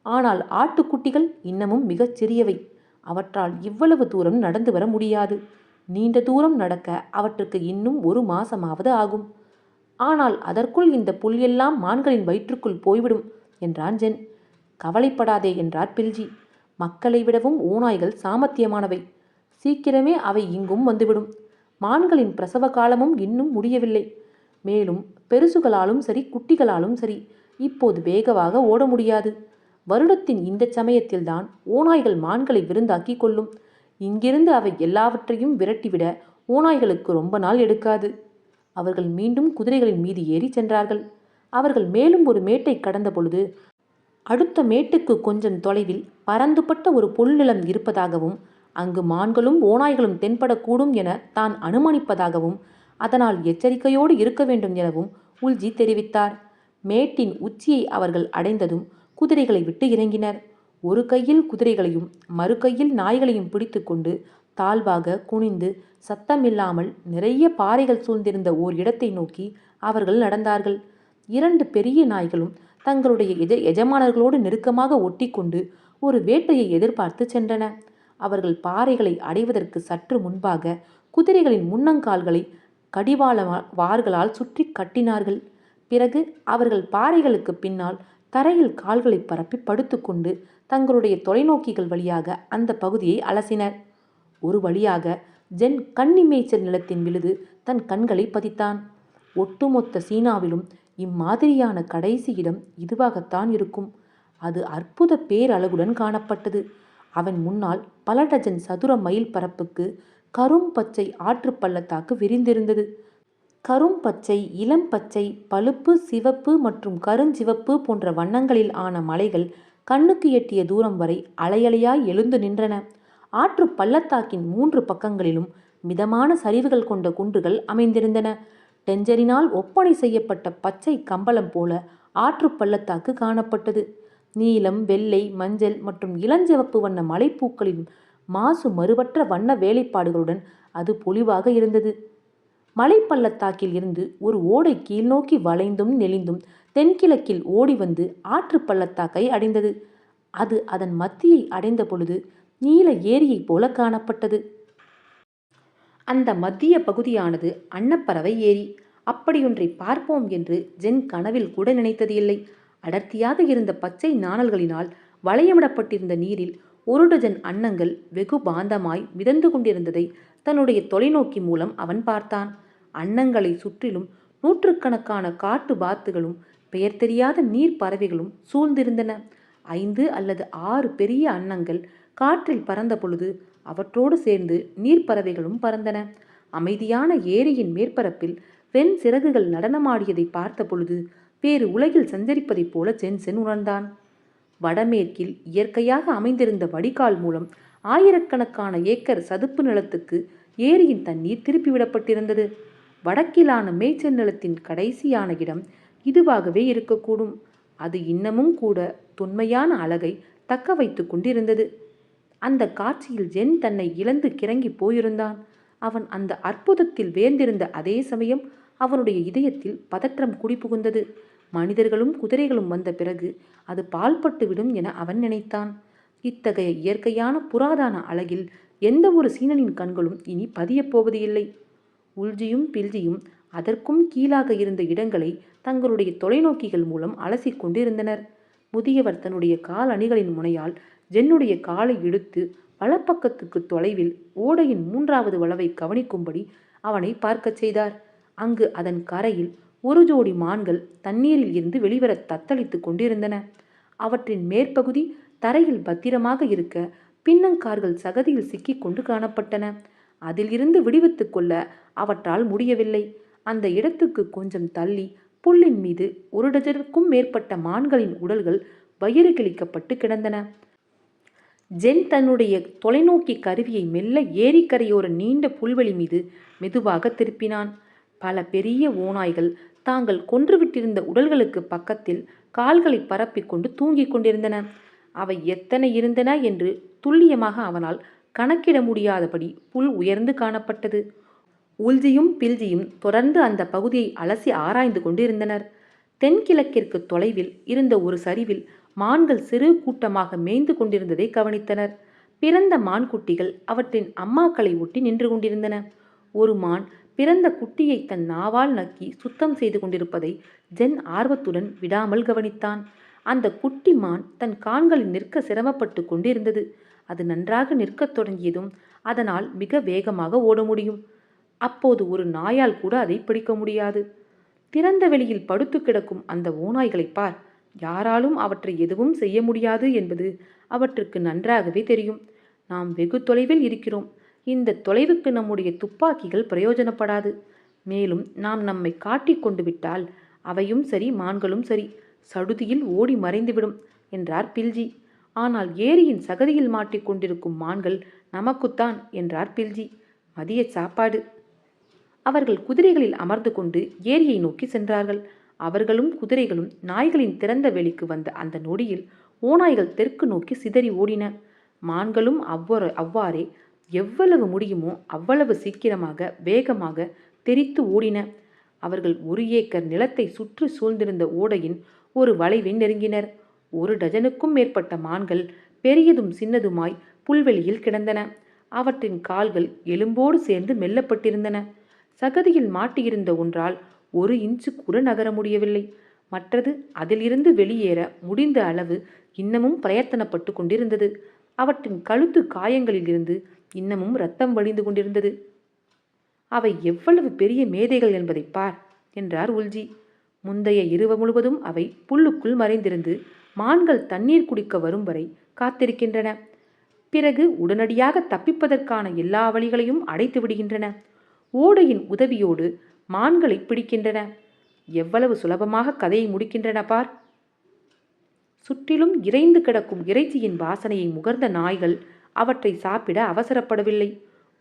ஆனால் ஆட்டுக்குட்டிகள் இன்னமும் மிகச் சிறியவை. அவற்றால் இவ்வளவு தூரம் நடந்து வர முடியாது. நீண்ட தூரம் நடக்க அவற்றுக்கு இன்னும் 1 மாசமாவது ஆகும். ஆனால் அதற்குள் இந்த புல் எல்லாம் மான்களின் வயிற்றுக்குள் போய்விடும் என்றான் ஜென். கவலைப்படாதே என்றார் பில்ஜி. மக்களை விடவும் ஓநாய்கள் சாமர்த்தியமானவை. சீக்கிரமே அவை இங்கும் வந்துவிடும். மான்களின் பிரசவ காலமும் இன்னும் முடியவில்லை. மேலும் பெருசுகளாலும் சரி குட்டிகளாலும் சரி இப்போது வேகமாக ஓட முடியாது. வருடத்தின் இந்த சமயத்தில்தான் ஓநாய்கள் மான்களை விருந்தாக்கி கொள்ளும். இங்கிருந்து அவை எல்லாவற்றையும் விரட்டிவிட ஓநாய்களுக்கு ரொம்ப நாள் எடுக்காது. அவர்கள் மீண்டும் குதிரைகளின் மீது ஏறி சென்றார்கள். அவர்கள் மேலும் ஒரு மேட்டை கடந்த பொழுது அடுத்த மேட்டுக்கு கொஞ்சம் தொலைவில் பரந்துபட்ட ஒரு புல்நிலம் இருப்பதாகவும் அங்கு மான்களும் ஓநாய்களும் தென்படக்கூடும் என தான் அனுமானிப்பதாகவும் அதனால் எச்சரிக்கையோடு இருக்க வேண்டும் எனவும் உல்ஜி தெரிவித்தார். மேட்டின் உச்சியை அவர்கள் அடைந்ததும் குதிரைகளை விட்டு இறங்கினர். ஒரு கையில் குதிரைகளையும் மறு கையில் நாய்களையும் பிடித்து கொண்டு தாழ்வாக குனிந்து சத்தமில்லாமல் நிறைய பாறைகள் சூழ்ந்திருந்த ஓர் இடத்தை நோக்கி அவர்கள் நடந்தார்கள். 2 பெரிய நாய்களும் தங்களுடைய எஜமானர்களோடு நெருக்கமாக ஒட்டி கொண்டு ஒரு வேட்டையை எதிர்பார்த்து சென்றன. அவர்கள் பாறைகளை அடைவதற்கு சற்று முன்பாக குதிரைகளின் முன்னங்கால்களை கடிவாள வார்களால் சுற்றி கட்டினார்கள். பிறகு அவர்கள் பாறைகளுக்கு பின்னால் தரையில் கால்களை பரப்பி படுத்துக்கொண்டு தங்களுடைய தொலைநோக்கிகள் வழியாக அந்த பகுதியை அலசினர். ஒரு வழியாக ஜென் கன்னி மேய்ச்சல் நிலத்தின் விழுது தன் கண்களை பதித்தான். ஒட்டுமொத்த சீனாவிலும் இம்மாதிரியான கடைசி இடம் இதுவாகத்தான் இருக்கும். அது அற்புத பேரழகுடன் காணப்பட்டது. அவன் முன்னால் பல டஜன் சதுர மைல் பரப்புக்கு கரும் பச்சை ஆற்று பள்ளத்தாக்கு விரிந்திருந்தது. கரும் பச்சை, இளம் பச்சை, பழுப்பு, சிவப்பு மற்றும் கருஞ்சிவப்பு போன்ற வண்ணங்களில் ஆன மலைகள் கண்ணுக்கு எட்டிய தூரம் வரை அலையலையாய் எழுந்து நின்றன. ஆற்று பள்ளத்தாக்கின் 3 பக்கங்களிலும் மிதமான சரிவுகள் கொண்ட குன்றுகள் அமைந்திருந்தன. டெஞ்சரினால் ஒப்பனை செய்யப்பட்ட பச்சை கம்பளம் போல ஆற்று பள்ளத்தாக்கு காணப்பட்டது. நீலம், வெள்ளை, மஞ்சள் மற்றும் இளஞ்சிவப்பு வண்ண மலைப்பூக்களின் மாசு மறுவற்ற வண்ண வேலைப்பாடுகளுடன் அது பொலிவாக இருந்தது. மலைப்பள்ளத்தாக்கில் இருந்து ஒரு ஓடை கீழ்நோக்கி வளைந்தும் நெளிந்தும் தென்கிழக்கில் ஓடி வந்து ஆற்று பள்ளத்தாக்கை அடைந்தது. அது அதன் மத்தியை அடைந்த பொழுது நீல ஏரியைப் போல காணப்பட்டது. அந்த மத்திய பகுதியானது அன்னப்பறவை ஏரி. அப்படியொன்றை பார்ப்போம் என்று ஜென் கனவில் கூட நினைத்தது இல்லை. அடர்த்தியாக இருந்த பச்சை நாணல்களினால் வளையமிடப்பட்டிருந்த நீரில் 1 டஜன் அன்னங்கள் வெகு பாந்தமாய் மிதந்து கொண்டிருந்ததை தன்னுடைய தொலைநோக்கி மூலம் அவன் பார்த்தான். அன்னங்களை சுற்றிலும் நூற்றுக்கணக்கான காட்டு பாத்துகளும் பெயர் தெரியாத நீர் பறவைகளும் சூழ்ந்திருந்தன. 5 அல்லது 6 பெரிய அன்னங்கள் காற்றில் பறந்த பொழுது அவற்றோடு சேர்ந்து நீர்ப்பறவைகளும் பறந்தன. அமைதியான ஏரியின் மேற்பரப்பில் வெண் சிறகுகள் நடனமாடியதை பார்த்த பொழுது வேறு உலகில் சஞ்சரிப்பதைப் போல ஜென்சன் உணர்ந்தான். வடமேற்கில் இயற்கையாக அமைந்திருந்த வடிகால் மூலம் ஆயிரக்கணக்கான ஏக்கர் சதுப்பு நிலத்துக்கு ஏரியின் தண்ணீர் திருப்பிவிடப்பட்டிருந்தது. வடக்கிலான மேய்ச்சல் நிலத்தின் கடைசியான இடம் இதுவாகவே இருக்கக்கூடும். அது இன்னமும் கூட தொன்மையான அழகை தக்க வைத்து கொண்டிருந்தது. அந்த காட்சியில் ஜென் தன்னை இழந்து கிறங்கி போயிருந்தான். அவன் அந்த அற்புதத்தில் வேந்திருந்த அதே சமயம் அவனுடைய இதயத்தில் பதற்றம் குடிபுகுந்தது. மனிதர்களும் குதிரைகளும் வந்த பிறகு அது பால்பட்டு விடும் என அவன் நினைத்தான். இத்தகைய இயற்கையான புராதான அழகில் எந்த ஒரு சீனனின் கண்களும் இனி பதியப் போவது இல்லை. உல்ஜியும் பில்ஜியும் அதற்கும் கீழாக இருந்த இடங்களை தங்களுடைய தொலைநோக்கிகள் மூலம் அலசிக் கொண்டிருந்தனர். முதியவர் தன்னுடைய கால் அணிகளின் முனையால் ஜென்னுடைய காலை இழுத்து வலப்பக்கத்துக்கு தொலைவில் ஓடையின் 3வது வளவை கவனிக்கும்படி அவனை பார்க்கச் செய்தார். அங்கு அதன் கரையில் ஒரு ஜோடி மான்கள் தண்ணீரில் இருந்து வெளிவர தத்தளித்து கொண்டிருந்தன. அவற்றின் மேற்பகுதி தரையில் பத்திரமாக இருக்க பின்னங்கார்கள் சகதியில் சிக்கிக் கொண்டு காணப்பட்டன. அதிலிருந்து விடுவித்துக் கொள்ள அவற்றால் முடியவில்லை. அந்த இடத்துக்கு கொஞ்சம் தள்ளி புல்லின் மீது 1 டஜனுக்கும் மேற்பட்ட மான்களின் உடல்கள் வயிறு கிழிக்கப்பட்டு கிடந்தன. ஜென் தன்னுடைய தொலைநோக்கி கருவியை மெல்ல ஏரிக்கரையோர நீண்ட புல்வெளி மீது மெதுவாக திருப்பினான். பல பெரிய ஓநாய்கள் தாங்கள் கொன்றுவிட்டிருந்த உடல்களுக்கு பக்கத்தில் கால்களை பரப்பிக் கொண்டு தூங்கிக் கொண்டிருந்தன. அவை எத்தனை இருந்தன என்று துல்லியமாக அவனால் கணக்கிட முடியாதபடி புல் உயர்ந்து காணப்பட்டது. உல்ஜியும் பில்ஜியும் தொடர்ந்து அந்த பகுதியை அலசி ஆராய்ந்து கொண்டிருந்தனர். தென்கிழக்கிற்கு தொலைவில் இருந்த ஒரு சரிவில் மான்கள் சிறு கூட்டமாக மேய்ந்து கொண்டிருந்ததை கவனித்தனர். பிறந்த மான்குட்டிகள் அவற்றின் அம்மாக்களை ஒட்டி நின்று கொண்டிருந்தன. ஒரு மான் பிறந்த குட்டியை தன் நாவால் நக்கி சுத்தம் செய்து கொண்டிருப்பதை ஜென் ஆர்வத்துடன் விடாமல் கவனித்தான். அந்த குட்டி மான் தன் கால்களில் நிற்க சிரமப்பட்டு கொண்டிருந்தது. அது நன்றாக நிற்கத் தொடங்கியதும் அதனால் மிக வேகமாக ஓட முடியும். அப்போது ஒரு நாயால் கூட அதை பிடிக்க முடியாது. திறந்த வெளியில் படுத்து கிடக்கும் அந்த ஓநாய்களை பார். யாராலும் அவற்றை எதுவும் செய்ய முடியாது என்பது அவற்றுக்கு நன்றாகவே தெரியும். நாம் வெகு தொலைவில் இருக்கிறோம். இந்த தொலைவுக்கு நம்முடைய துப்பாக்கிகள் பிரயோஜனப்படாது. மேலும் நாம் நம்மை காட்டிக் கொண்டு விட்டால் அவையும் சரி மான்களும் சரி சடுதியில் ஓடி மறைந்துவிடும் என்றார் பில்ஜி. ஆனால் ஏரியின் சகதியில் மாட்டிக்கொண்டிருக்கும் மான்கள் நமக்குத்தான் என்றார் பில்ஜி. மதிய சாப்பாடு. அவர்கள் குதிரைகளில் அமர்ந்து கொண்டு ஏரியை நோக்கி சென்றார்கள். அவர்களும் குதிரைகளும் நாய்களின் திறந்த வெளிக்கு வந்த அந்த நொடியில் ஓநாய்கள் தெற்கு நோக்கி சிதறி ஓடின. மான்களும் அவ்வாறே எவ்வளவு முடியுமோ அவ்வளவு சீக்கிரமாக வேகமாக தெரித்து ஓடின. அவர்கள் 1 ஏக்கர் நிலத்தை சுற்றி சூழ்ந்திருந்த ஓடையின் ஒரு வளைவை நெருங்கினர். 1 டஜனுக்கும் மேற்பட்ட மான்கள் பெரியதும் சின்னதுமாய் புல்வெளியில் கிடந்தன. அவற்றின் கால்கள் எலும்போடு சேர்ந்து மெல்லப்பட்டிருந்தன. சகதியில் மாட்டியிருந்த ஒன்றால் 1 இன்ச்சு கூட நகர முடியவில்லை. மற்றது அதிலிருந்து வெளியேற முடிந்த அளவு இன்னமும் பிரயத்தனப்பட்டு கொண்டிருந்தது. அவற்றின் கழுத்து காயங்களிலிருந்து இன்னமும் இரத்தம் வழிந்து கொண்டிருந்தது. அவை எவ்வளவு பெரிய மேதைகள் என்பதை பார் என்றார் உல்ஜி. முந்தைய இரவு முழுவதும் அவை புல்லுக்குள் மறைந்திருந்து மான்கள் தண்ணீர் குடிக்க வரும் வரை காத்திருக்கின்றன. பிறகு உடனடியாக தப்பிப்பதற்கான எல்லா வழிகளையும் அடைத்து விடுகின்றன. ஓடையின் உதவியோடு மான்களை பிடிக்கின்றன. எவ்வளவு சுலபமாக கதையை முடிக்கின்றன பார். சுற்றிலும் இறைந்து கிடக்கும் இறைச்சியின் வாசனையை முகர்ந்த நாய்கள் அவற்றை சாப்பிட அவசரப்படவில்லை.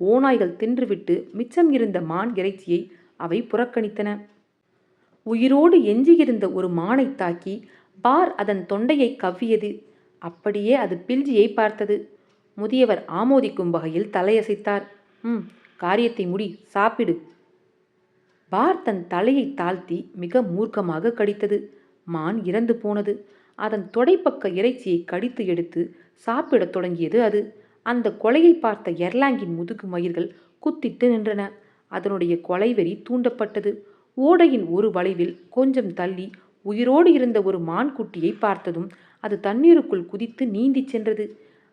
ஓநாய்கள் தின்றுவிட்டு மிச்சம் இருந்த மான் இறைச்சியை அவை புறக்கணித்தன. உயிரோடு எஞ்சியிருந்த ஒரு மானை தாக்கி பார் அதன் தொண்டையை கவ்வியது. அப்படியே அது பில்ஜியை பார்த்தது. முதியவர் ஆமோதிக்கும் வகையில் தலையசைத்தார். காரியத்தை முடி, சாப்பிடு. பார் தன் தலையை தாழ்த்தி மிக மூர்க்கமாக கடித்தது. மான் இறந்து போனது. அதன் தொடைப்பக்க இறைச்சியை கடித்து எடுத்து சாப்பிடத் தொடங்கியது அது. அந்த கொலையை பார்த்த எர்லாங்கின் முதுகு மயிர்கள் குத்திட்டு நின்றன. அதனுடைய கொலைவெறி தூண்டப்பட்டது. ஓடையின் ஒரு வளைவில் கொஞ்சம் தள்ளி உயிரோடு இருந்த ஒரு மான் குட்டியை பார்த்ததும் அது தண்ணீருக்குள் குதித்து நீந்தி சென்றது.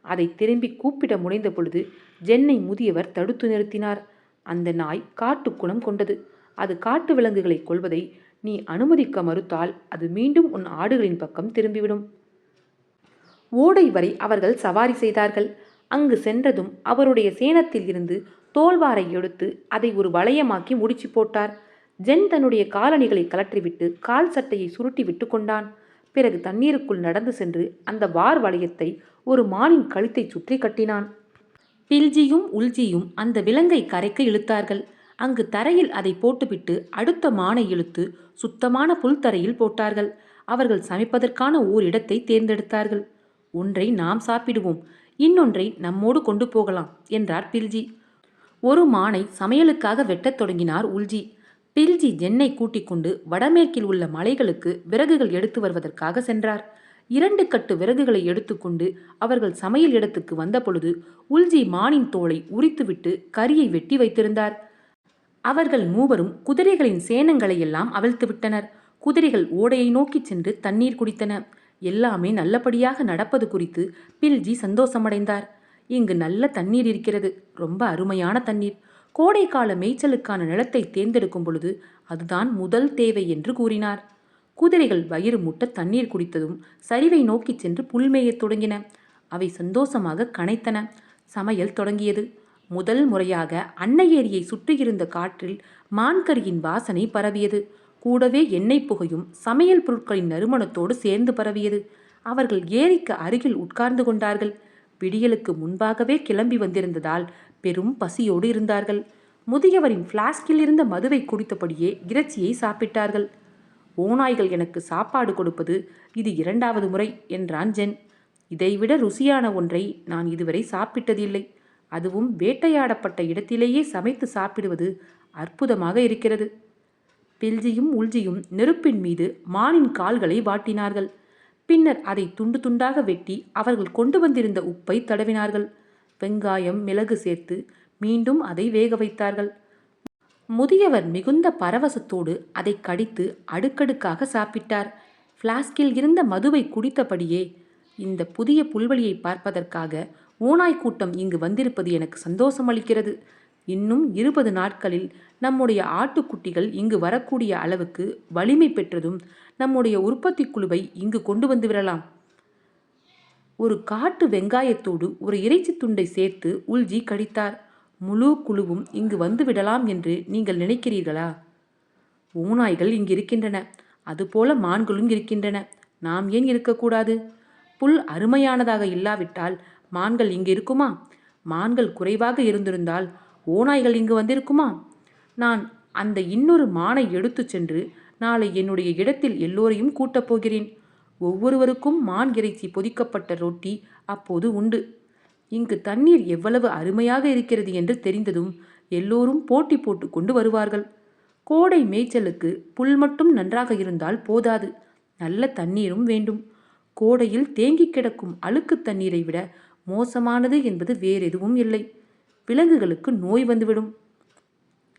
அதை திரும்பி கூப்பிட முனைந்த பொழுது ஜென்னை முதியவர் தடுத்து நிறுத்தினார். அந்த நாய் காட்டு குணம் கொண்டது. அது காட்டு விலங்குகளை கொல்வதை நீ அனுமதிக்க மறுத்தால் அது மீண்டும் உன் ஆடுகளின் பக்கம் திரும்பிவிடும். ஓடை வரை அவர்கள் சவாரி செய்தார்கள். அங்கு சென்றதும் அவருடைய சேணத்தில் இருந்து தோல்வாரை எடுத்து அதை ஒரு வளையமாக்கி முடிச்சு போட்டார். ஜென் தன்னுடைய காலணிகளை கலற்றிவிட்டு கால் சட்டையை சுருட்டி விட்டு கொண்டான். பிறகு தண்ணீருக்குள் நடந்து சென்று அந்த வார் வளையத்தை ஒரு மானின் கழுத்தை சுற்றி கட்டினான். பில்ஜியும் உல்ஜியும் அந்த விலங்கை கரைக்கு இழுத்தார்கள். அங்கு தரையில் அதை போட்டுவிட்டு அடுத்த மானை இழுத்து சுத்தமான புல் தரையில் போட்டார்கள். அவர்கள் சமைப்பதற்கான ஓர் இடத்தை தேர்ந்தெடுத்தார்கள். ஒன்றை நாம் சாப்பிடுவோம், இன்னொன்றை நம்மோடு கொண்டு போகலாம் என்றார் பில்ஜி. ஒரு மானை சமையலுக்காக வெட்டத் தொடங்கினார் உல்ஜி. பில்ஜி ஜென்னை கூட்டிக் கொண்டு வடமேற்கில் உள்ள மலைகளுக்கு விறகுகள் எடுத்து வருவதற்காக சென்றார். 2 கட்டு விறகுகளை எடுத்துக்கொண்டு அவர்கள் சமையல் இடத்துக்கு வந்த பொழுது உல்ஜி மானின் தோலை உரித்துவிட்டு கரியை வெட்டி வைத்திருந்தார். அவர்கள் மூவரும் குதிரைகளின் சேணங்களை எல்லாம் அவிழ்த்து விட்டனர். குதிரைகள் ஓடையை நோக்கி சென்று தண்ணீர் குடித்தன. எல்லாமே நல்லபடியாக நடப்பது குறித்து பில்ஜி சந்தோஷமடைந்தார். இங்கு நல்ல தண்ணீர் இருக்கிறது, ரொம்ப அருமையான தண்ணீர். கோடைக்கால மேய்ச்சலுக்கான நிலத்தை தேர்ந்தெடுக்கும் பொழுது அதுதான் முதல் தேவை என்று கூறினார். குதிரைகள் வயிறு முட்ட தண்ணீர் குடித்ததும் சரிவை நோக்கி சென்று புல்மேயத் தொடங்கின. அவை சந்தோஷமாக கனைத்தன. சமையல் தொடங்கியது. முதல் முறையாக அன்னை ஏரியை சுற்றியிருந்த காற்றில் மான்கரியின் வாசனை பரவியது. கூடவே எண்ணெய் புகையும் சமையல் பொருட்களின் நறுமணத்தோடு சேர்ந்து பரவியது. அவர்கள் ஏரிக்கு அருகில் உட்கார்ந்து கொண்டார்கள். விடியலுக்கு முன்பாகவே கிளம்பி வந்திருந்ததால் பெரும் பசியோடு இருந்தார்கள். முதியவரின் பிளாஸ்கில் இருந்த மதுவை குடித்தபடியே இறைச்சியை சாப்பிட்டார்கள். ஓநாய்கள் எனக்கு சாப்பாடு கொடுப்பது இது 2வது முறை என்றான் ஜென். இதைவிட ருசியான ஒன்றை நான் இதுவரை சாப்பிட்டதில்லை. அதுவும் வேட்டையாடப்பட்ட இடத்திலேயே சமைத்து சாப்பிடுவது அற்புதமாக இருக்கிறது. பில்ஜியும் உல்ஜியும் நெருப்பின் மீது மானின் கால்களை வாட்டினார்கள். பின்னர் அதை துண்டு துண்டாக வெட்டி அவர்கள் கொண்டு வந்திருந்த உப்பை தடவினார்கள். வெங்காயம், மிளகு சேர்த்து மீண்டும் அதை வேக வைத்தார்கள். முதியவர் மிகுந்த பரவசத்தோடு அதை கடித்து அடுக்கடுக்காக சாப்பிட்டார். பிளாஸ்கில் இருந்த மதுவை குடித்தபடியே, இந்த புதிய புல்வெளியை பார்ப்பதற்காக ஓநாய் கூட்டம் இங்கு வந்திருப்பது எனக்கு சந்தோஷம் அளிக்கிறது. இன்னும் 20 நாட்களில் நம்முடைய ஆட்டுக்குட்டிகள் இங்கு வரக்கூடிய அளவுக்கு வலிமை பெற்றதும் நம்முடைய உற்பத்தி குழுவை இங்கு கொண்டு வந்து விடலாம். ஒரு காட்டு வெங்காயத்தோடு ஒரு இறைச்சி துண்டை சேர்த்து உல்ஜி கடித்தார். முழு குழுவும் இங்கு வந்து விடலாம் என்று நீங்கள் நினைக்கிறீர்களா? ஓநாய்கள் இங்கு இருக்கின்றன, அதுபோல மான்களும் இருக்கின்றன. நாம் ஏன் இருக்கக்கூடாது? புல் அருமையானதாக இல்லாவிட்டால் மான்கள் இங்கு இருக்குமா? மான்கள் குறைவாக இருந்திருந்தால் ஓநாய்கள் இங்கு வந்திருக்குமா? நான் அந்த இன்னொரு மானை எடுத்து சென்று நாளை என்னுடைய இடத்தில் எல்லோரையும் கூட்டப் போகிறேன். ஒவ்வொருவருக்கும் மான் இறைச்சி பொதிக்கப்பட்ட ரொட்டி அப்போது உண்டு. இங்கு தண்ணீர் எவ்வளவு அருமையாக இருக்கிறது என்று தெரிந்ததும் எல்லோரும் போட்டி போட்டு கொண்டு வருவார்கள். கோடை மேய்ச்சலுக்கு புல் மட்டும் நன்றாக இருந்தால் போதாது, நல்ல தண்ணீரும் வேண்டும். கோடையில் தேங்கி கிடக்கும் அழுக்கு தண்ணீரை விட மோசமானது என்பது வேறெதுவும் இல்லை. விலங்குகளுக்கு நோய் வந்துவிடும்.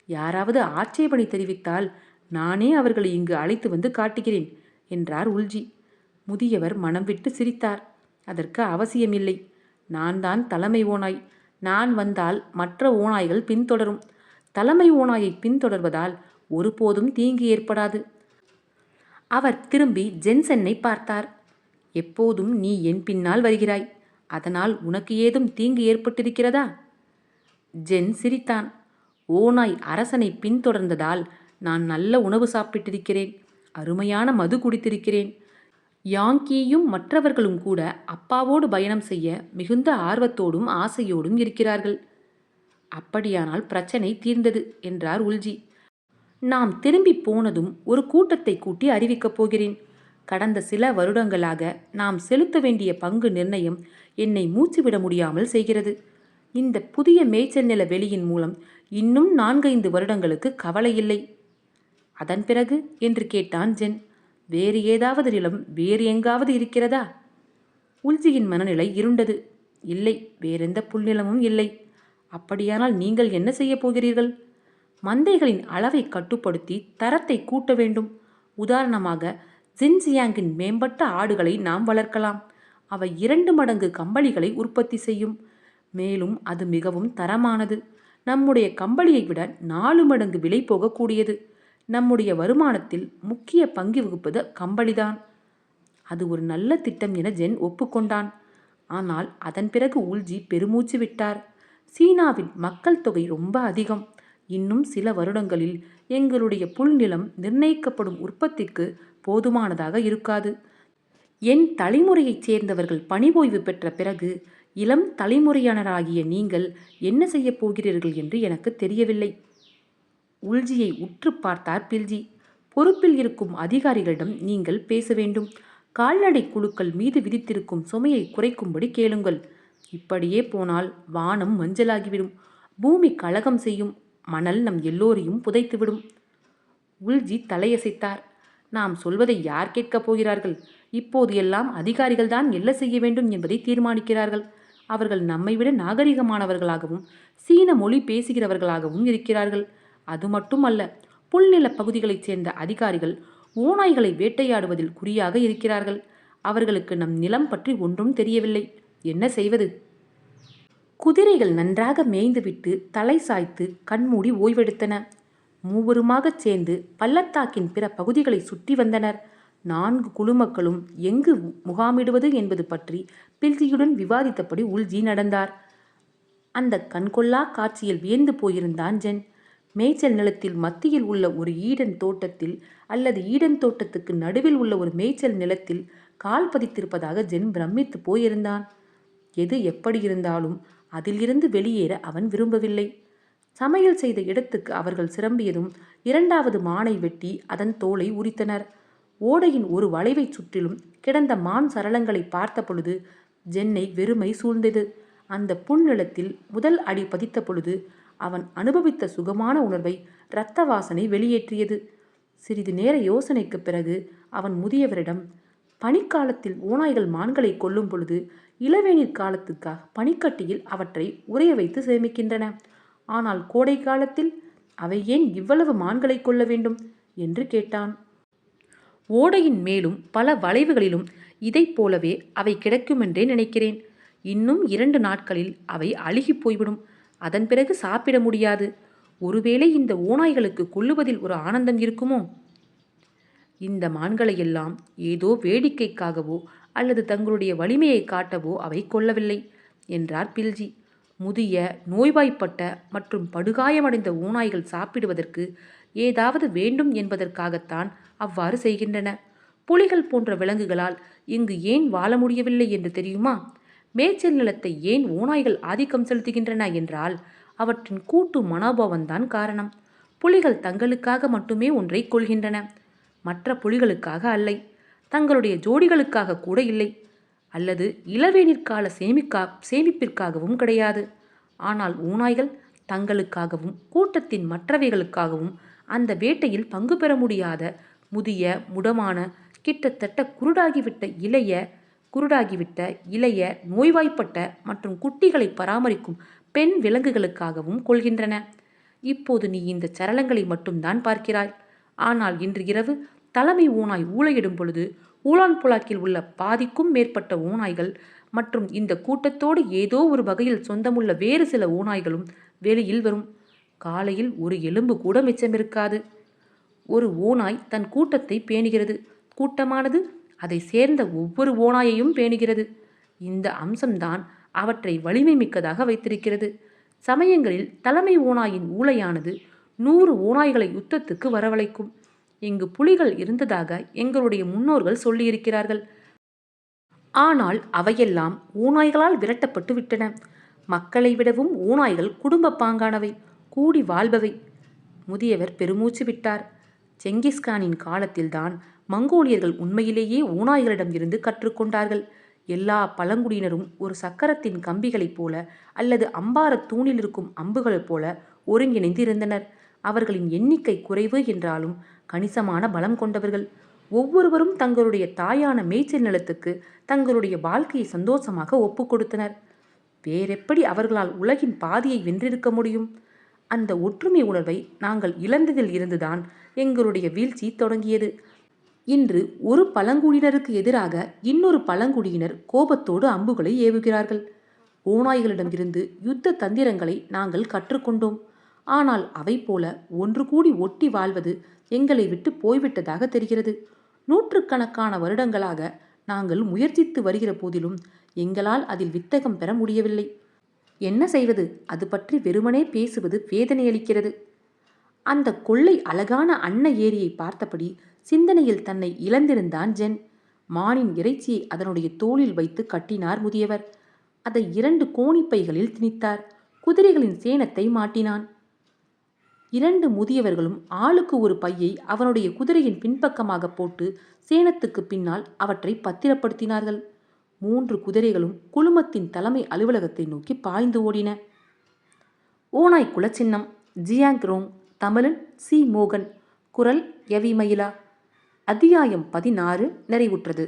யாராவது ஆட்சேபனை தெரிவித்தால் நானே அவர்களை இங்கு அழைத்து வந்து காட்டுகிறேன் என்றார் உல்ஜி. முதியவர் மனம் விட்டு சிரித்தார். அதற்கு அவசியமில்லை. நான் தான் தலைமை ஓநாய். நான் வந்தால் மற்ற ஓநாய்கள் பின்தொடரும். தலைமை ஓநாயை பின்தொடர்வதால் ஒருபோதும் தீங்கு ஏற்படாது. அவர் திரும்பி ஜென்சென்னை பார்த்தார். எப்போதும் நீ என் பின்னால் வருகிறாய், அதனால் உனக்கு ஏதும் தீங்கு ஏற்பட்டிருக்கிறதா? ஜென் சிரித்தான். ஓநாய் அரசனை பின்தொடர்ந்ததால் நான் நல்ல உணவு சாப்பிட்டிருக்கிறேன், அருமையான மது குடித்திருக்கிறேன். யாங்கியும் மற்றவர்களும் கூட அப்பாவோடு பயணம் செய்ய மிகுந்த ஆர்வத்தோடும் ஆசையோடும் இருக்கிறார்கள். அப்படியானால் பிரச்சனை தீர்ந்தது என்றார் உல்ஜி. நாம் திரும்பி போனதும் ஒரு கூட்டத்தை கூட்டி அறிவிக்கப் போகிறேன். கடந்த சில வருடங்களாக நாம் செலுத்த வேண்டிய பங்கு நிர்ணயம் என்னை மூச்சுவிட முடியாமல் செய்கிறது. இந்த புதிய மேய்ச்சல் நில வெளியின் மூலம் இன்னும் 4-5 வருடங்களுக்கு கவலை இல்லை. அதன் பிறகு என்று கேட்டான் ஜென். வேறு ஏதாவது நிலம் வேறு எங்காவது இருக்கிறதா? உல்ஜியின் மனநிலை இருண்டது. இல்லை, வேறெந்த புல்நிலமும் இல்லை. அப்படியானால் நீங்கள் என்ன செய்ய போகிறீர்கள்? மந்தைகளின் அளவை கட்டுப்படுத்தி தரத்தை கூட்ட வேண்டும். உதாரணமாக, ஜின்ஜியாங்கின் மேம்பட்ட ஆடுகளை நாம் வளர்க்கலாம். அவை 2 மடங்கு கம்பளிகளை உற்பத்தி செய்யும். மேலும் அது மிகவும் தரமானது. நம்முடைய கம்பளியை விட 4 மடங்கு விலை போகக்கூடியது. நம்முடைய வருமானத்தில் முக்கிய பங்கு வகுப்பது கம்பளிதான். அது ஒரு நல்ல திட்டம் என ஜென் ஒப்புக்கொண்டான். ஆனால் அதன் பிறகு உல்ஜி பெருமூச்சு விட்டார். சீனாவின் மக்கள் தொகை ரொம்ப அதிகம். இன்னும் சில வருடங்களில் எங்களுடைய புல்நிலம் நிர்ணயிக்கப்படும் உற்பத்திக்கு போதுமானதாக இருக்காது. என் தலைமுறையைச் சேர்ந்தவர்கள் பணி ஓய்வு பெற்ற பிறகு இளம் தலைமுறையினராகிய நீங்கள் என்ன செய்ய போகிறீர்கள் என்று எனக்கு தெரியவில்லை. உல்ஜியை உற்று பார்த்தார் பில்ஜி. பொறுப்பில் இருக்கும் அதிகாரிகளிடம் நீங்கள் பேச வேண்டும். கால்நடை குழுக்கள் மீது விதித்திருக்கும் சுமையை குறைக்கும்படி கேளுங்கள். இப்படியே போனால் வானம் மஞ்சளாகிவிடும். பூமி கலகம் செய்யும். மணல் நம் எல்லோரையும் புதைத்துவிடும். உல்ஜி தலையசைத்தார். நாம் சொல்வதை யார் கேட்கப் போகிறார்கள்? இப்போது எல்லாம் அதிகாரிகள்தான் என்ன செய்ய வேண்டும் என்பதை தீர்மானிக்கிறார்கள். அவர்கள் நம்மை விட நாகரிகமானவர்களாகவும் சீன மொழி பேசுகிறவர்களாகவும் இருக்கிறார்கள். அது மட்டுமல்ல, புல்நில பகுதிகளைச் சேர்ந்த அதிகாரிகள் ஓநாய்களை வேட்டையாடுவதில் குறியாக இருக்கிறார்கள். அவர்களுக்கு நம் நிலம் பற்றி ஒன்றும் தெரியவில்லை. என்ன செய்வது? குதிரைகள் நன்றாக மேய்ந்துவிட்டு தலை சாய்த்து கண்மூடி ஓய்வெடுத்தன. மூவருமாகச் சேர்ந்து பள்ளத்தாக்கின் பிற பகுதிகளை சுற்றி வந்தனர். 4 குழுமக்களும் எங்கு முகாமிடுவது என்பது பற்றி பில்ஜியுடன் விவாதித்தபடி உல்ஜி நடந்தார். அந்த கண்கொள்ளா காட்சியில் வியந்து போயிருந்தான் ஜென். மேய்ச்சல் நிலத்தில் மத்தியில் உள்ள ஒரு ஈடன் தோட்டத்தில் அல்லது ஈடன் தோட்டத்துக்கு நடுவில் உள்ள ஒரு மேய்ச்சல் நிலத்தில் கால் பதித்திருப்பதாக ஜென் பிரமித்து போயிருந்தான். எது எப்படி இருந்தாலும் அதிலிருந்து வெளியேற அவன் விரும்பவில்லை. சமையல் செய்த இடத்துக்கு அவர்கள் சிரம்பியதும் 2வது மானை வெட்டி அதன் தோலை உரித்தனர். ஓடையின் ஒரு வளைவை சுற்றிலும் கிடந்த மான் சரளங்களை பார்த்த பொழுது ஜென்னை வெறுமை சூழ்ந்தது. அந்த புன்னிலத்தில் முதல் அடி பதித்த பொழுது அவன் அனுபவித்த சுகமான உணர்வை இரத்த வாசனை வெளியேற்றியது. சிறிது நேர யோசனைக்கு பிறகு அவன் முதியவரிடம், பனிக்காலத்தில் ஓநாய்கள் மான்களை கொல்லும் பொழுது இளவேநீர் காலத்துக்காக பனிக்கட்டியில் அவற்றை உறைய வைத்து சேமிக்கின்றன. ஆனால் கோடை காலத்தில் அவை ஏன் இவ்வளவு மான்களை கொல்ல வேண்டும் என்று கேட்டான். ஓடையின் மேலும் பல வளைவுகளிலும் இதைப் போலவே அவை கிடைக்குமென்றே நினைக்கிறேன். இன்னும் 2 நாட்களில் அவை அழுகி போய்விடும். அதன் பிறகு சாப்பிட முடியாது. ஒருவேளை இந்த ஓநாய்களுக்கு கொல்லுவதில் ஒரு ஆனந்தம் இருக்குமோ? இந்த மான்களையெல்லாம் ஏதோ வேடிக்கைக்காகவோ அல்லது தங்களுடைய வலிமையை காட்டவோ அவை கொல்லவில்லை என்றார் பில்ஜி. முதிய, நோய்வாய்ப்பட்ட மற்றும் படுகாயமடைந்த ஓநாய்கள் சாப்பிடுவதற்கு ஏதாவது வேண்டும் என்பதற்காகத்தான் அவ்வாறு செய்கின்றன. புலிகள் போன்ற விலங்குகளால் இங்கு ஏன் வாழ முடியவில்லை என்று தெரியுமா? மேய்ச்சல் நிலத்தை ஏன் ஓநாய்கள் ஆதிக்கம் செலுத்துகின்றன என்றால் அவற்றின் கூட்டு மனோபாவம்தான் காரணம். புலிகள் தங்களுக்காக மட்டுமே ஒன்றை கொள்கின்றன, மற்ற புலிகளுக்காக அல்லை. தங்களுடைய ஜோடிகளுக்காக கூட இல்லை, அல்லது இளவேநீர்கால சேமிப்பிற்காகவும் கிடையாது. ஆனால் ஓநாய்கள் தங்களுக்காகவும் கூட்டத்தின் மற்றவைகளுக்காகவும் அந்த வேட்டையில் பங்கு பெற முடியாத முதிய, முடமான, கிட்டத்தட்ட குருடாகிவிட்ட இளைய, நோய்வாய்ப்பட்ட மற்றும் குட்டிகளை பராமரிக்கும் பெண் விலங்குகளுக்காகவும் கொள்கின்றன. இப்போது நீ இந்த சரளங்களை மட்டும்தான் பார்க்கிறாய். ஆனால் இன்று இரவு தலைமை ஓநாய் ஊளையிடும் பொழுது ஊலான்புழாக்கில் உள்ள பாதிக்கும் மேற்பட்ட ஓநாய்கள் மற்றும் இந்த கூட்டத்தோடு ஏதோ ஒரு வகையில் சொந்தமுள்ள வேறு சில ஓநாய்களும் வெளியில் வரும். காலையில் ஒரு எலும்பு கூட மிச்சமிருக்காது. ஒரு ஓநாய் தன் கூட்டத்தை பேணுகிறது. கூட்டமானது அதை சேர்ந்த ஒவ்வொரு ஓநாயையும் பேணுகிறது. இந்த அம்சம்தான் அவற்றை வலிமை மிக்கதாக வைத்திருக்கிறது. சமயங்களில் தலைமை ஓநாயின் ஊளையானது 100 ஓநாய்களை யுத்தத்துக்கு வரவழைக்கும். இங்கு புலிகள் இருந்ததாக எங்களுடைய முன்னோர்கள் சொல்லியிருக்கிறார்கள். ஆனால் அவையெல்லாம் ஓநாய்களால் விரட்டப்பட்டு விட்டன. மக்களை விடவும் ஓநாய்கள் குடும்ப பாங்கானவை, கூடி வாழ்பவை. முதியவர் பெருமூச்சு விட்டார். செங்கிஸ்கானின் காலத்தில்தான் மங்கோலியர்கள் உண்மையிலேயே ஓநாய்களிடம் இருந்து கற்றுக்கொண்டார்கள். எல்லா பழங்குடியினரும் ஒரு சக்கரத்தின் கம்பிகளைப் போல அல்லது அம்பாரத் தூணில் இருக்கும் அம்புகளைப் போல ஒருங்கிணைந்து இருந்தனர். அவர்களின் எண்ணிக்கை குறைவு என்றாலும் கணிசமான பலம் கொண்டவர்கள். ஒவ்வொருவரும் தங்களுடைய தாயான மேய்ச்சல் நிலத்துக்கு தங்களுடைய வாழ்க்கையை சந்தோஷமாக ஒப்பு கொடுத்தனர். வேறெப்படி அவர்களால் உலகின் பாதியை வென்றிருக்க முடியும்? அந்த ஒற்றுமை உணர்வை நாங்கள் இழந்ததில் இருந்துதான் எங்களுடைய வீழ்ச்சி தொடங்கியது. இன்று ஒரு பழங்குடியினருக்கு எதிராக இன்னொரு பழங்குடியினர் கோபத்தோடு அம்புகளை ஏவுகிறார்கள். ஓநாய்களிடமிருந்து யுத்த தந்திரங்களை நாங்கள் கற்றுக்கொண்டோம். ஆனால் அவை போல ஒன்று கூடி ஒட்டி வாழ்வது எங்களை விட்டு போய்விட்டதாக தெரிகிறது. நூற்றுக்கணக்கான வருடங்களாக நாங்கள் முயற்சித்து வருகிற போதிலும் எங்களால் அதில் வித்தகம் பெற முடியவில்லை. என்ன செய்வது? அது பற்றி வெறுமனே பேசுவது வேதனையளிக்கிறது. அந்த கொள்ளை அழகான அன்ன ஏரியை பார்த்தபடி சிந்தனையில் தன்னை இழந்திருந்தான் ஜென். மானின் இறைச்சியை அதனுடைய தோளில் வைத்து கட்டினார் முதியவர். அதை 2 கோணிப்பைகளில் திணித்தார். குதிரைகளின் சேணத்தை மாட்டினான். 2 முதியவர்களும் ஆளுக்கு ஒரு பையை அவனுடைய குதிரையின் பின்பக்கமாக போட்டு சேணத்துக்கு பின்னால் அவற்றை பத்திரப்படுத்தினார்கள். 3 குதிரைகளும் குழுமத்தின் தலைமை அலுவலகத்தை நோக்கி பாய்ந்து ஓடின. ஓநாய் குலச்சின்னம். Jiang Rong. தமிழில் சி. மோகன். குரல் எவி மயிலா. அத்தியாயம் 16 நிறைவுற்றது.